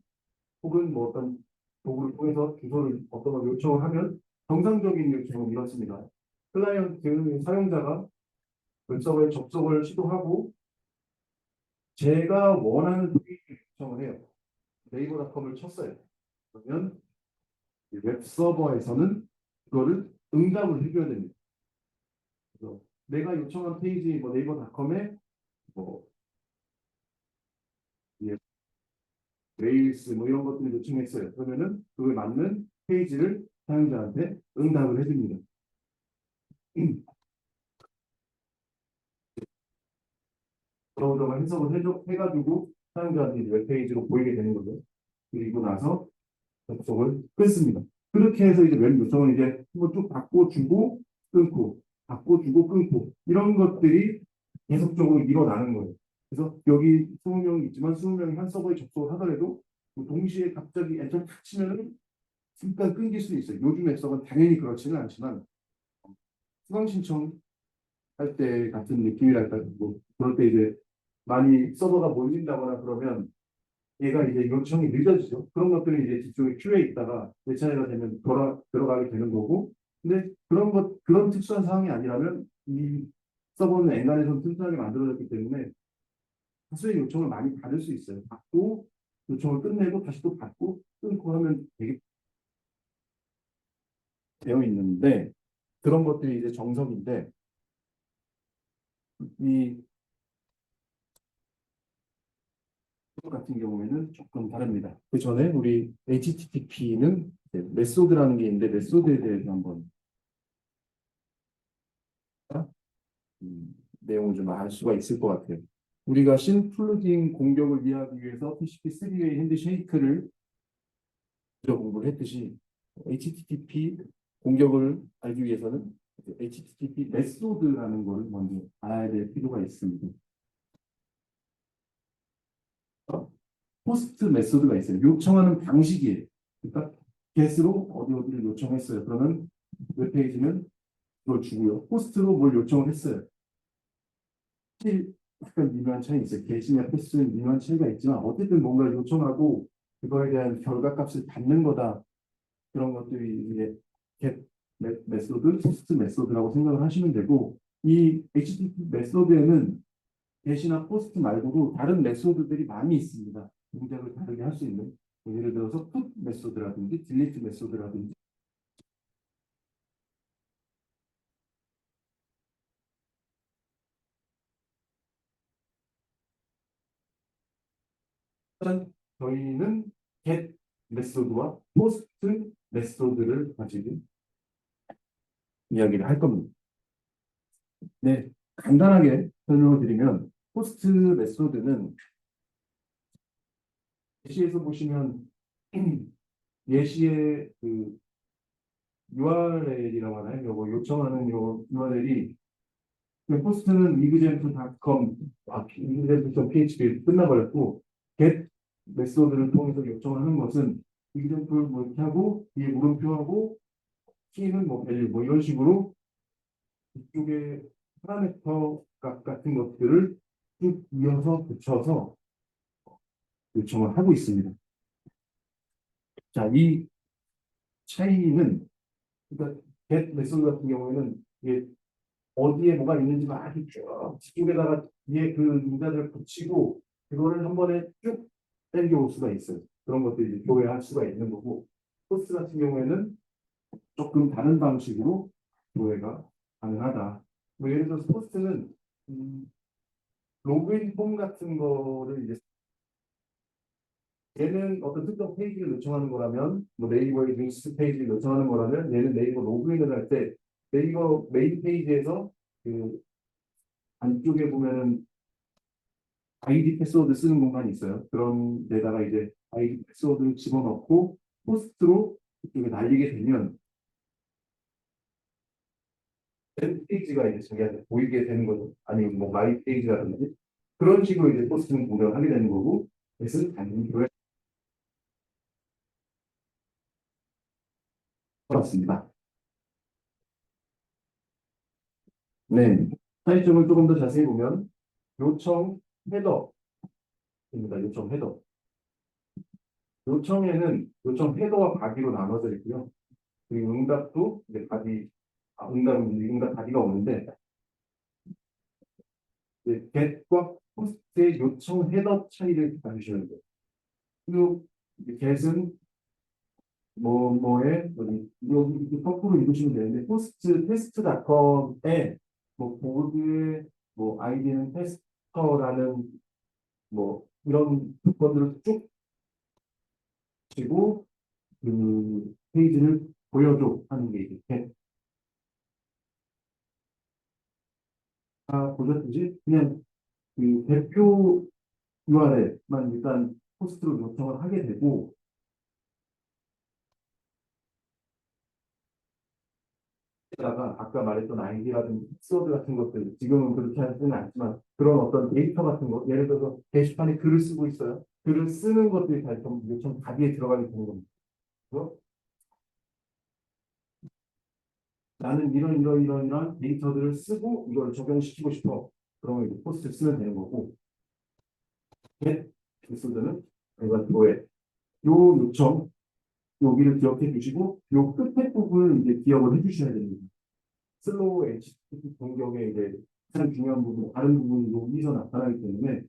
혹은 뭐 어떤 도구를 통해서 주소를 어떤 걸 요청을 하면 정상적인 요청은 이렇습니다. 클라이언트 사용자가 웹서버에 접속을 시도하고 제가 원하는 페이지를 요청을 해요. 네이버닷컴을 쳤어요. 그러면 웹서버에서는 그거를 응답을 해줘야 됩니다. 그래서 내가 요청한 페이지 뭐 네이버닷컴에 뭐 예, 레일스 뭐 이런 것들을 요청했어요. 그러면은 그걸 맞는 페이지를 사용자한테 응답을 해줍니다. 브라우저가 해석을 해가지고 사용자한테 웹페이지로 보이게 되는 거죠. 그리고 나서 접속을 끊습니다. 그렇게 해서 이제 웹 요청을 이제 한번 쭉 바꿔주고 끊고 바꿔주고 끊고 이런 것들이 계속적으로 일어나는 거예요. 그래서 여기 20명이 있지만 20명이 한 서버에 접속을 하더라도 동시에 갑자기 엔터 탁 치면은 잠깐 끊길 수도 있어요. 요즘 앱서버는 당연히 그렇지는 않지만 수강 신청할 때 같은 느낌이랄까 뭐 그럴 때 이제 많이 서버가 몰린다거나 그러면 얘가 이제 요청이 늦어지죠. 그런 것들이 이제 뒤쪽에 큐에 있다가 내 차례가 되면 들어가게 되는 거고. 근데 그런 특수한 상황이 아니라면 이 서버는 엔간해서 튼튼하게 만들어졌기 때문에 다수의 요청을 많이 받을 수 있어요. 받고 요청을 끝내고 다시 또 받고 끊고 하면 되게 되어 있는데 그런 것들이 이제 정석인데 이 같은 경우에는 조금 다릅니다. 그 전에 우리 HTTP는 메소드라는 게 있는데 메소드에 대해서 한번 내용을 좀 알 수가 있을 것 같아요. 우리가 심플로딩 공격을 이해하기 위해서 TCP3의 핸드쉐이크를 공부를 했듯이 HTTP 공격을 알기 위해서는 HTTP 메소드라는 것을 먼저 알아야 될 필요가 있습니다. 포스트 메소드가 있어요. 요청하는 방식이에요. 그러니까 get으로 어디를 요청했어요. 그러면 웹페이지는 그걸 주고요. 포스트로 뭘 요청을 했어요. 약간 미묘한 차이 있어요. 게시나 포스트는 미묘한 차이가 있지만 어쨌든 뭔가 요청하고 그거에 대한 결과값을 받는 거다. 그런 것들이 이제 get 메소드, 포스트 메소드라고 생각을 하시면 되고 이 HTTP 메소드에는 게시나 포스트 말고도 다른 메소드들이 많이 있습니다. 동작을 다르게 할 수 있는 예를 들어서 put 메소드라든지 delete 메소드라든지 저희는 get 메소드와 post 메소드를 가지고 이야기를 할 겁니다. 네, 간단하게 설명을 드리면 포스트 메소드는 예시에서 보시면 예시의 그 URL이라고 하나요? 요거 요청하는 요 URL이 포스트는 example.com, example.php 끝나버렸고 get 메소드를 통해서 요청하는 것은 example 뭐 이렇게 하고 뒤에 물음표하고 키는 뭐 value 뭐 이런 식으로 이쪽에 파라미터 값 같은 것들을 쭉 이어서 붙여서 요청을 하고 있습니다. 자, 이 차이는 그러니까 get 메소드 같은 경우에는 이게 어디에 뭐가 있는지 막 이렇게 쭉 뒤쪽에다가 뒤에 그 문자들을 붙이고 그거를 한 번에 쭉 당겨올 수가 있어요. 그런 것들이 이제 교회할 수가 있는 거고 포스트 같은 경우에는 조금 다른 방식으로 교회가 가능하다. 뭐 예를 들어서 포스트는 로그인 폼 같은 거를 이제 얘는 어떤 특정 페이지를 요청하는 거라면 뭐 네이버의 뉴스 페이지를 요청하는 거라면 얘는 네이버 로그인을 할 때 네이버 메인 페이지에서 그 안쪽에 보면은 아이디 패스워드 쓰는 공간이 있어요. 그런 데다가 이제 아이디 패스워드를 집어넣고 포스트로 이쪽에 날리게 되면 페이지가 이제 자기한테 보이게 되는 거죠. 아니면 뭐 마이 페이지라든지 그런 식으로 이제 포스팅 운영을 하게 되는 거고, 그래서 당연히 교회 맞습니다. 네. 차이점을 조금 더 자세히 보면 요청 헤더입니다. 요청 헤더. 요청에는 요청 헤더와 바디로 나눠져 있고요. 그리고 응답도 이제 바디, 응답 바디가 오는데, 이제 get과 post의 요청 헤더 차이를 봐주시면 돼요. 그리고 get은 뭐뭐에 여기 거꾸로 읽으시면 되는데 포스트 테스트닷컴에 뭐 보드의 뭐 아이디는 테스터라는 뭐 이런 조건들을 쭉 치고 그 페이지를 보여줘 하는 게 이렇게 다 보셨든지 그냥 그 대표 URL만 일단 포스트로 요청을 하게 되고, 다가 아까 말했던 아이디라든지 키워드 같은 것들 지금은 그렇게 하지는 않지만 그런 어떤 데이터 같은 거 예를 들어서 게시판에 글을 쓰고 있어요. 글을 쓰는 것들이 다 요청 답에 들어가게 되는 겁니다. 그래서 나는 이런 데이터들을 쓰고 이걸 적용시키고 싶어. 그러면 이제 포스트를 쓰면 되는 거고, get 메소드는 이거에 요 요청 여기를 기억해 주시고 요 끝에 부분 이제 기억을 해 주셔야 됩니다. 슬로우 HTTP 공격의 이제 가장 중요한 부분, 다른 부분이 여기서 나타나기 때문에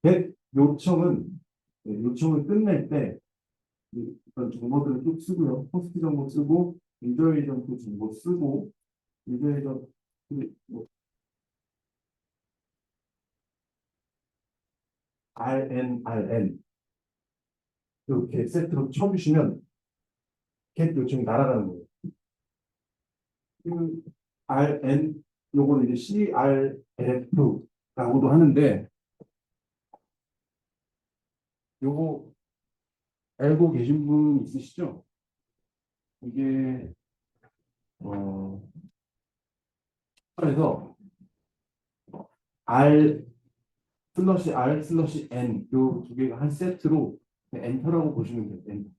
get 요청은 요청을 끝낼 때 이런 정보들을 쭉 쓰고요. 포스트 정보 쓰고 유저 에이전트 정보 쓰고 유저 에이전트 뭐 RN 이렇게 세트로 쳐주시면 get 요청이 날아가는 거예요. 그 RN 요거는 이제 CRF라고도 하는데 요거 알고 계신 분 있으시죠? 이게 그래서 R R N 요 두 개가 한 세트로 엔터라고 보시면 돼요. 엔터.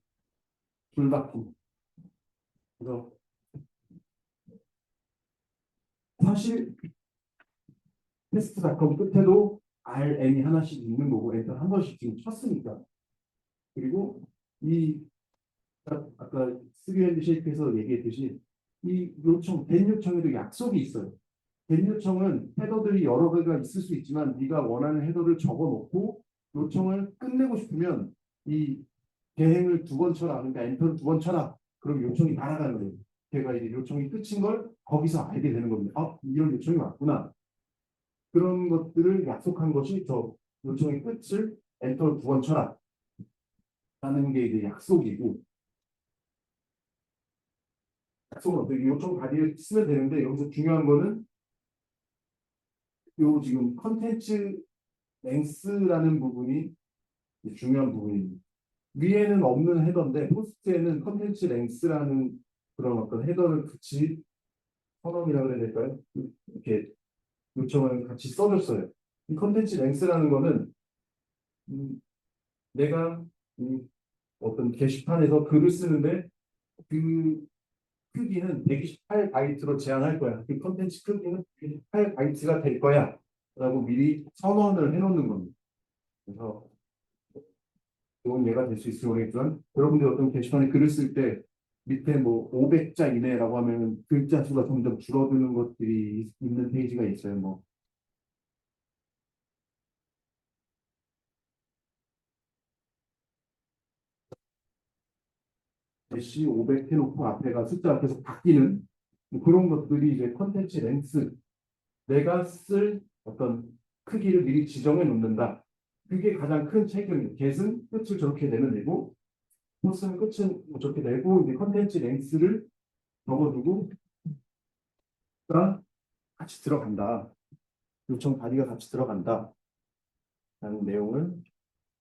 줄바꿈. 그래서 사실 테스트닷컴 끝에도 RN이 하나씩 있는 거고 엔터 한 번씩 지금 쳤으니까. 그리고 이 아까 쓰리핸드 쉐이크에서 얘기했듯이 이 요청, 된 요청에도 약속이 있어요. 된 요청은 헤더들이 여러 개가 있을 수 있지만 네가 원하는 헤더를 적어놓고 요청을 끝내고 싶으면 이 계행을 두 번 쳐라. 그러니까 엔터를 두 번 쳐라. 그럼 요청이 날아가는 거예요. 걔가 이제 요청이 끝인 걸 거기서 알게 되는 겁니다. 이런 요청이 왔구나. 그런 것들을 약속한 것이 저 요청의 끝을 엔터를 두 번 쳐라. 라는 게 이제 약속이고, 약속은 어떻게 요청 바디를 쓰면 되는데 여기서 중요한 거는 요 지금 컨텐츠 랭스라는 부분이 중요한 부분입니다. 위에는 없는 헤더인데 포스트에는 컨텐츠 랭스라는 그런 어떤 헤더를 같이 선언이라고 해야 될까요? 이렇게 요청을 같이 써줬어요. 이 컨텐츠 랭스라는 거는 음, 내가 어떤 게시판에서 글을 쓰는데 그 크기는 128바이트로 제한할 거야. 그 컨텐츠 크기는 128바이트가 될 거야. 라고 미리 선언을 해놓는 겁니다. 그래서 좋은 예가 될 수 있을지 모르겠지만 여러분들 어떤 게시판에 글을 쓸 때 밑에 뭐 500자 이내라고 하면 글자 수가 점점 줄어드는 것들이 있는 페이지가 있어요. 뭐 대시 500 해놓고 앞에가 숫자가 계속 바뀌는 뭐 그런 것들이 이제 컨텐츠 렌스 내가 쓸 어떤 크기를 미리 지정해 놓는다. 그게 가장 큰 차이점이에요. get은 끝을 저렇게 내면 되고 포스는 끝은 뭐 저렇게 내고 이제 컨텐츠 렌스를 적어두고 같이 들어간다. 요청 바디가 같이 들어간다. 라는 내용을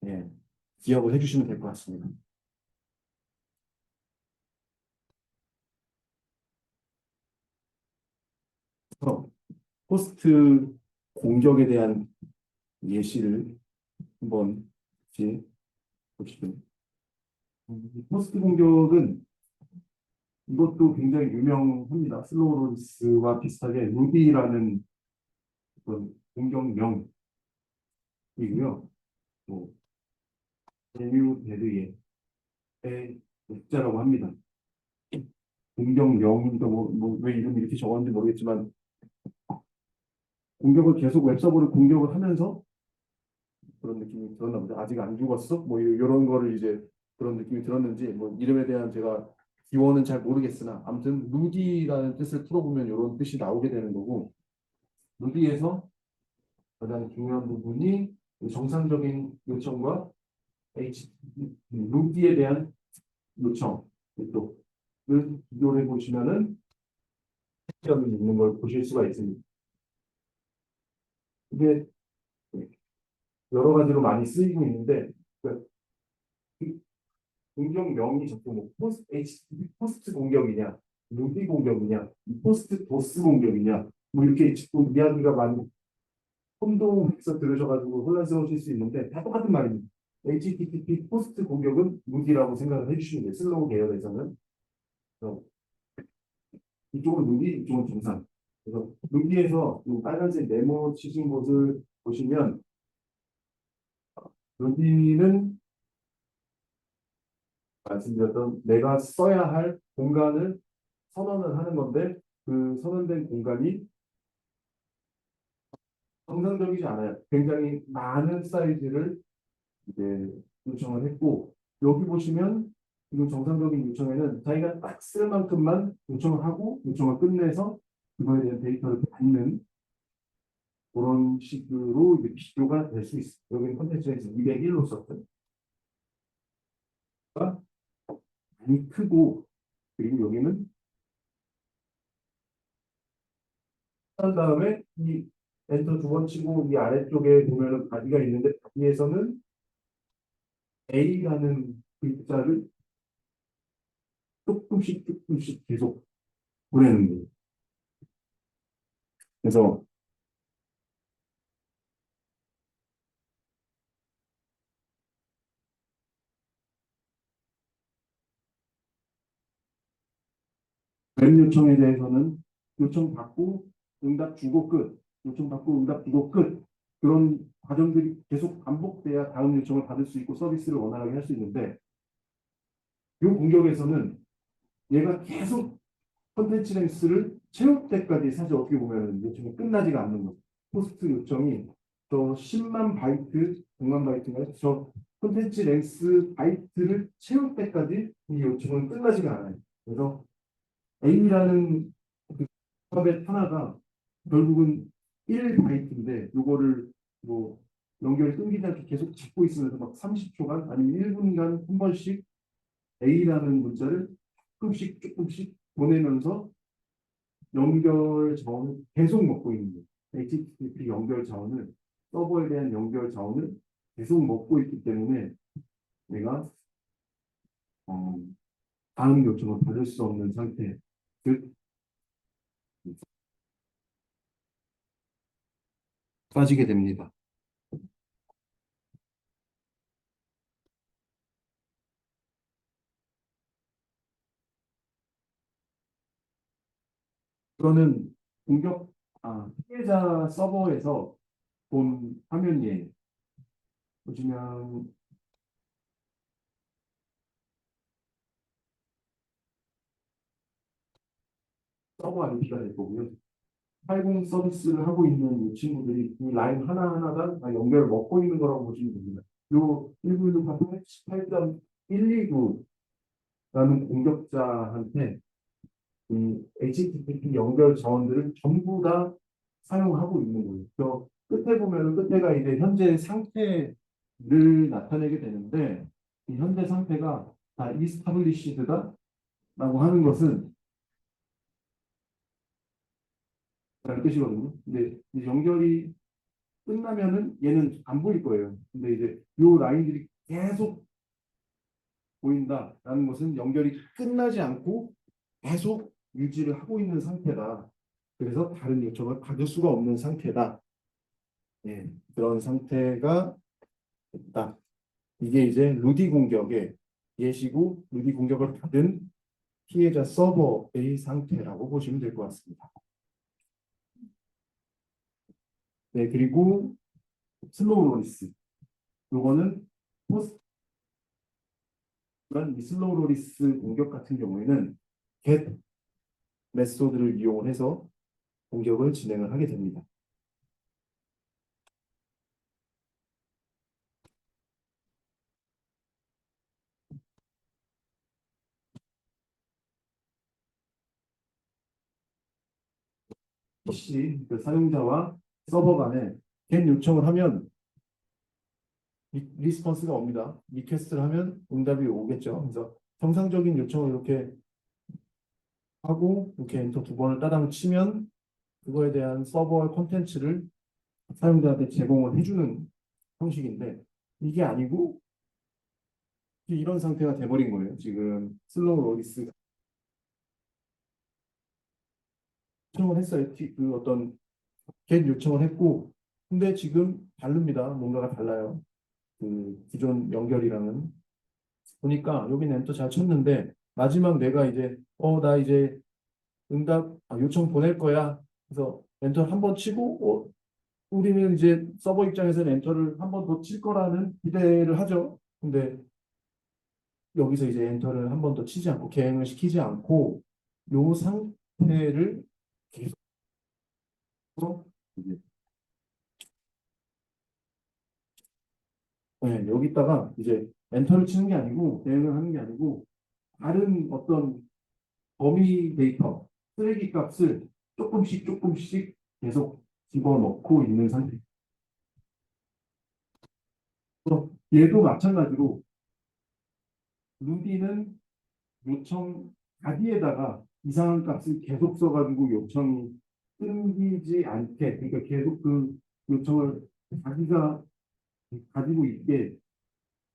예, 기억을 해주시면 될 것 같습니다. 그래서 포스트 공격에 대한 예시를 한번 같이 보시죠. 포스트 공격은 이것도 굉장히 유명합니다. 슬로우론스와 비슷하게 루비라는 그런 공격명이고요. 뭐 제뮤 데드의 역자라고 합니다. 공격명이니까 왜 이름이 이렇게 적었는지 모르겠지만 공격을 계속 웹서버를 공격을 하면서 그런 느낌이 들었나 보죠. 아직 안 죽었어? 뭐 이런 거를 이제 그런 느낌이 들었는지 뭐 이름에 대한 제가 기원은 잘 모르겠으나 아무튼 루디라는 뜻을 풀어보면 이런 뜻이 나오게 되는 거고 루디에서 가장 중요한 부분이 정상적인 요청과 루디에 대한 요청 또를 비교해 보시면은 차이점이 있는 걸 보실 수가 있습니다. 이게 여러 가지로 많이 쓰이고 있는데 그 공격명이 자꾸 뭐 포스트 공격이냐, 루비 공격이냐, 포스트 도스 공격이냐, 뭐 이렇게 자꾸 이야기가 많이 혼동해서 들으셔가지고 혼란스러우실 수 있는데 다 똑같은 말입니다. HTTP 포스트 공격은 루비라고 생각을 해주시면 돼요. 슬로우 계열에서는. 그래서 이쪽은 루비, 이쪽은 정상. 그래서 루비에서 빨간색 네모 치신 곳을 보시면 루비는 말씀드렸던 내가 써야 할 공간을 선언을 하는 건데 그 선언된 공간이 정상적이지 않아요. 굉장히 많은 사이즈를 이제 요청을 했고 여기 보시면 지금 정상적인 요청에는 자기가 딱 쓸 만큼만 요청을 하고 요청을 끝내서 그거에 대한 데이터를 받는 그런 식으로 이제 비교가 될 수 있어요. 여기는 컨텐츠에서 201로 썼던 많이 크고 그리고 여기는 한 다음에 이 엔터 두 번 치고 이 아래쪽에 보면은 바디가 있는데 바디에서는 A라는 글자를 조금씩 계속 보내는 거예요. 그래서 웹 요청에 대해서는 요청 받고 응답 주고 끝, 요청 받고 응답 주고 끝 그런 과정들이 계속 반복돼야 다음 요청을 받을 수 있고 서비스를 원활하게 할 수 있는데 이 공격에서는 얘가 계속 컨텐츠 랭스를 채울 때까지 사실 어떻게 보면 요청이 끝나지가 않는 거죠. 포스트 요청이 저 10만 바이트, 100만 바이트인가요? 저 콘텐츠 랭스 바이트를 채울 때까지 이 요청은 끝나지가 않아요. 그래서 A라는 그 al파벳 하나가 결국은 1바이트인데 요거를 뭐 연결이 끊기지 않게 계속 잡고 있으면서 막 30초간 아니면 1분간 한 번씩 A라는 문자를 조금씩 보내면서 연결 자원을 계속 먹고 있는 거예요. HTTP 연결 자원을 서버에 대한 연결 자원을 계속 먹고 있기 때문에 내가 어, 다음 요청을 받을 수 없는 상태, 즉 빠지게 됩니다. 이거는 피해자 서버에서 본 화면이에요. 보시면 서버 IP가 될 거고요. 80 서비스를 하고 있는 이 친구들이 이 라인 하나하나가 다 연결을 먹고 있는 거라고 보시면 됩니다. 요 196.8.129라는 공격자한테 이 HTTP 연결 자원들을 전부 다 사용하고 있는 거예요. 저 끝에 보면은 끝에가 이제 현재 상태를 나타내게 되는데 이 현재 상태가 다 이스타블리시드다라고 하는 것은 라는 뜻이거든요. 근데 이 연결이 끝나면은 얘는 안 보일 거예요. 근데 이제 요 라인들이 계속 보인다라는 것은 연결이 끝나지 않고 계속 유지를 하고 있는 상태다. 그래서 다른 요청을 받을 수가 없는 상태다. 예, 그런 상태가 됐다. 이게 이제 루디 공격의 예시고 루디 공격을 받은 피해자 서버의 상태라고 보시면 될 것 같습니다. 네, 그리고 슬로우 로리스. 요거는 포스트 이 슬로우 로리스 공격 같은 경우에는 get 메소드를 이용해서 공격을 진행을 하게 됩니다. PC 그 사용자와 서버 간에 get 요청을 하면 리스폰스가 옵니다. 리퀘스트를 하면 응답이 오겠죠. 그래서 정상적인 요청을 이렇게 하고 이렇게 엔터 두 번을 따당 치면 그거에 대한 서버의 콘텐츠를 사용자한테 제공을 해주는 형식인데 이게 아니고 이런 상태가 돼버린 거예요. 지금 슬로우 로리스 요청을 했어요. 그 어떤 get 요청을 했고 근데 지금 다릅니다. 뭔가가 달라요. 그 기존 연결이랑은 보니까 여기는 엔터 잘 쳤는데 마지막 내가 이제 나 이제 응답 요청 보낼 거야. 그래서 엔터 한 번 치고 우리는 이제 서버 입장에서는 엔터를 한 번 더 칠 거라는 기대를 하죠. 근데 여기서 이제 엔터를 한 번 더 치지 않고 개행을 시키지 않고 요 상태를 계속 이제 여기다가 이제 엔터를 치는 게 아니고 개행을 하는 게 아니고 다른 어떤 범위 데이터 쓰레기 값을 조금씩 계속 집어넣고 있는 상태. 얘도 마찬가지로 루비는 요청 자기에다가 이상한 값을 계속 써가지고 요청이 끊기지 않게 그러니까 계속 그 요청을 자기가 가지고 있게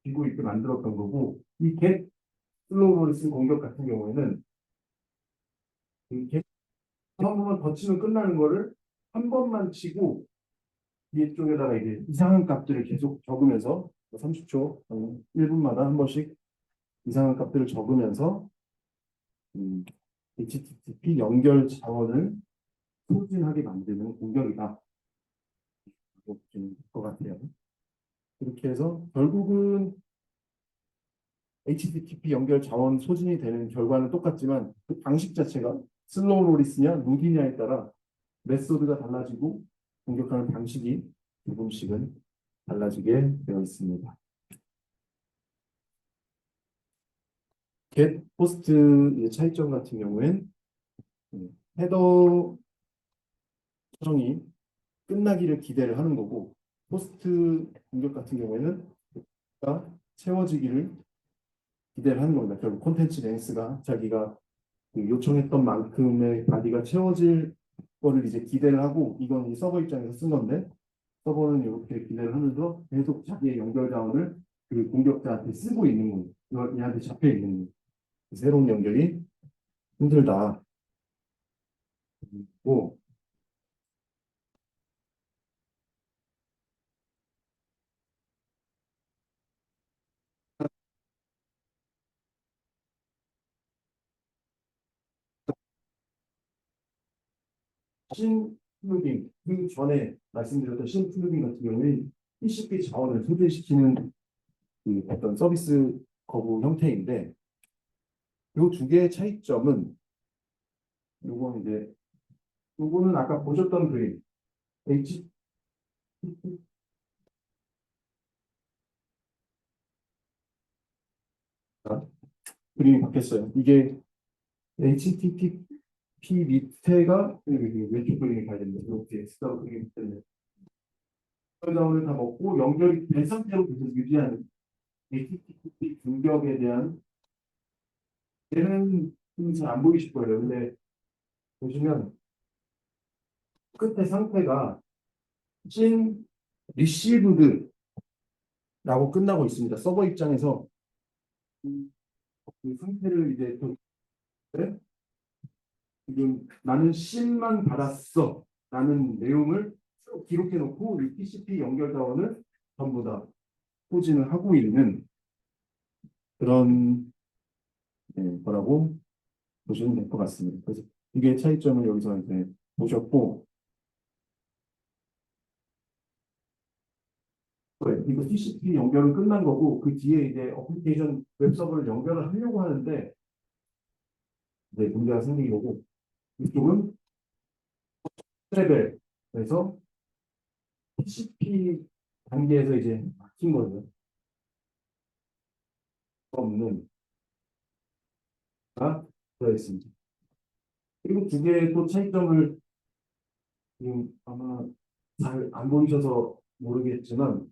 쥐고 있게 만들었던 거고 이 get 슬로우버리스 공격 같은 경우에는 이 get 한 번만 더 치면 끝나는 거를 한 번만 치고 뒤에 쪽에다가 이제 이상한 값들을 계속 적으면서 30초, 1분마다 한 번씩 이상한 값들을 적으면서 HTTP 연결 자원을 소진하게 만드는 공격이다. 것 같아요. 이렇게 해서 결국은 HTTP 연결 자원 소진이 되는 결과는 똑같지만 그 방식 자체가 슬로우 로리스냐 루디냐에 따라 메소드가 달라지고 공격하는 방식이 조금씩은 달라지게 되어 있습니다. get 포스트 차이점 같은 경우엔 헤더 설정이 끝나기를 기대를 하는 거고 포스트 공격 같은 경우에는 채워지기를 기대를 하는 겁니다. 결국 콘텐츠 랭스가 자기가 그 요청했던 만큼의 바디가 채워질 거를 이제 기대를 하고 이건 이 서버 입장에서 쓴 건데 서버는 이렇게 기대를 하면서 계속 자기의 연결 자원을 그 공격자한테 쓰고 있는 거예요. 얘한테 잡혀 있는 거예요. 새로운 연결이 힘들다. 고 신플루깅 그 전에 말씀드렸던 신플루깅 같은 경우는 TCP 자원을 소진시키는 그 어떤 서비스 거부 형태인데 이 두 개의 차이점은 요건 이제 요거는 아까 보셨던 그림 HTTP 그림이 바뀌었어요. 이게 HTTP 밑에가 왼쪽 그림이 가야 됩니다. 이렇게 스타트 그림이 때문에 자원을 다 먹고 연결이 된 상태로 계속 유지하는 HTTP 공격에 대한 얘는 잘 안 보이실 거예요. 근데 보시면 끝에 상태가 찐 리시브드라고 끝나고 있습니다. 서버 입장에서 그 상태를 이제 좀 지금 나는 신만 받았어 라는 내용을 쭉 기록해 놓고 이 TCP 연결 자원을 전부 다 소진을 하고 있는 그런 거라고 보시면 될 것 같습니다. 그래서 이게 차이점을 여기서 이제 보셨고, 네, 이거 TCP 연결은 끝난 거고 그 뒤에 이제 어플리케이션 웹 서버를 연결을 하려고 하는데 이제 문제가 생긴 거고, 이쪽은 레벨에서 TCP 단계에서 이제 막힌 거죠. 없는 가 들어있습니다. 그리고 두 개의 또 차이점을 지금 아마 잘 안 보이셔서 모르겠지만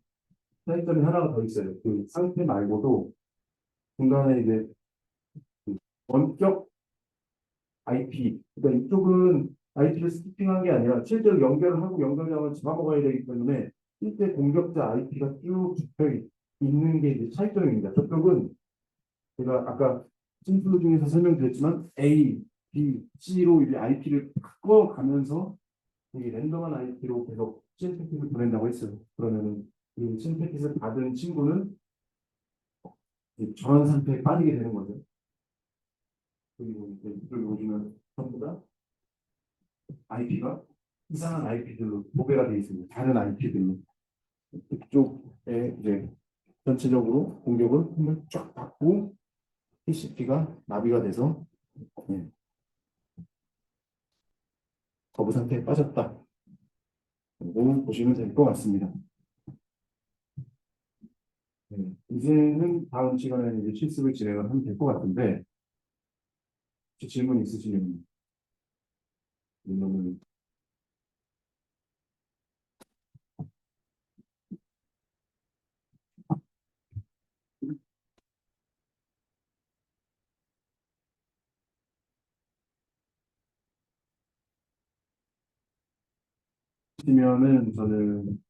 차이점이 하나가 더 있어요. 그 상태 말고도 중간에 이제 그 원격 IP, 그러니까 이쪽은 IP를 스키핑한 게 아니라 실제로 연결을 하고 연결장을 잡아먹어야 되기 때문에 실제 공격자 IP가 쭉 적혀 있는 게 이제 차이점입니다. 저쪽은 제가 아까 심플 중에서 설명드렸지만 A, B, C로 이제 IP를 바꿔가면서 이 랜덤한 IP로 계속 신 패킷을 보낸다고 했어요. 그러면은 이신 패킷을 받은 친구는 저런 상태에 빠지게 되는 거죠. 그리고 이제 이쪽에 보시면 전부 다 IP가 이상한 IP들로 도배가 되어 있습니다. 다른 IP들로. 그쪽에 이제 전체적으로 공격을 한번 쫙 받고 TCP가 나비가 돼서 네, 거부 상태에 빠졌다. 그리고 보시면 될 것 같습니다. 네, 이제는 다음 시간에 이제 실습을 진행을 하면 될 것 같은데 혹시 질문 있으시면 질문을 주시면은 저는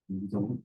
이정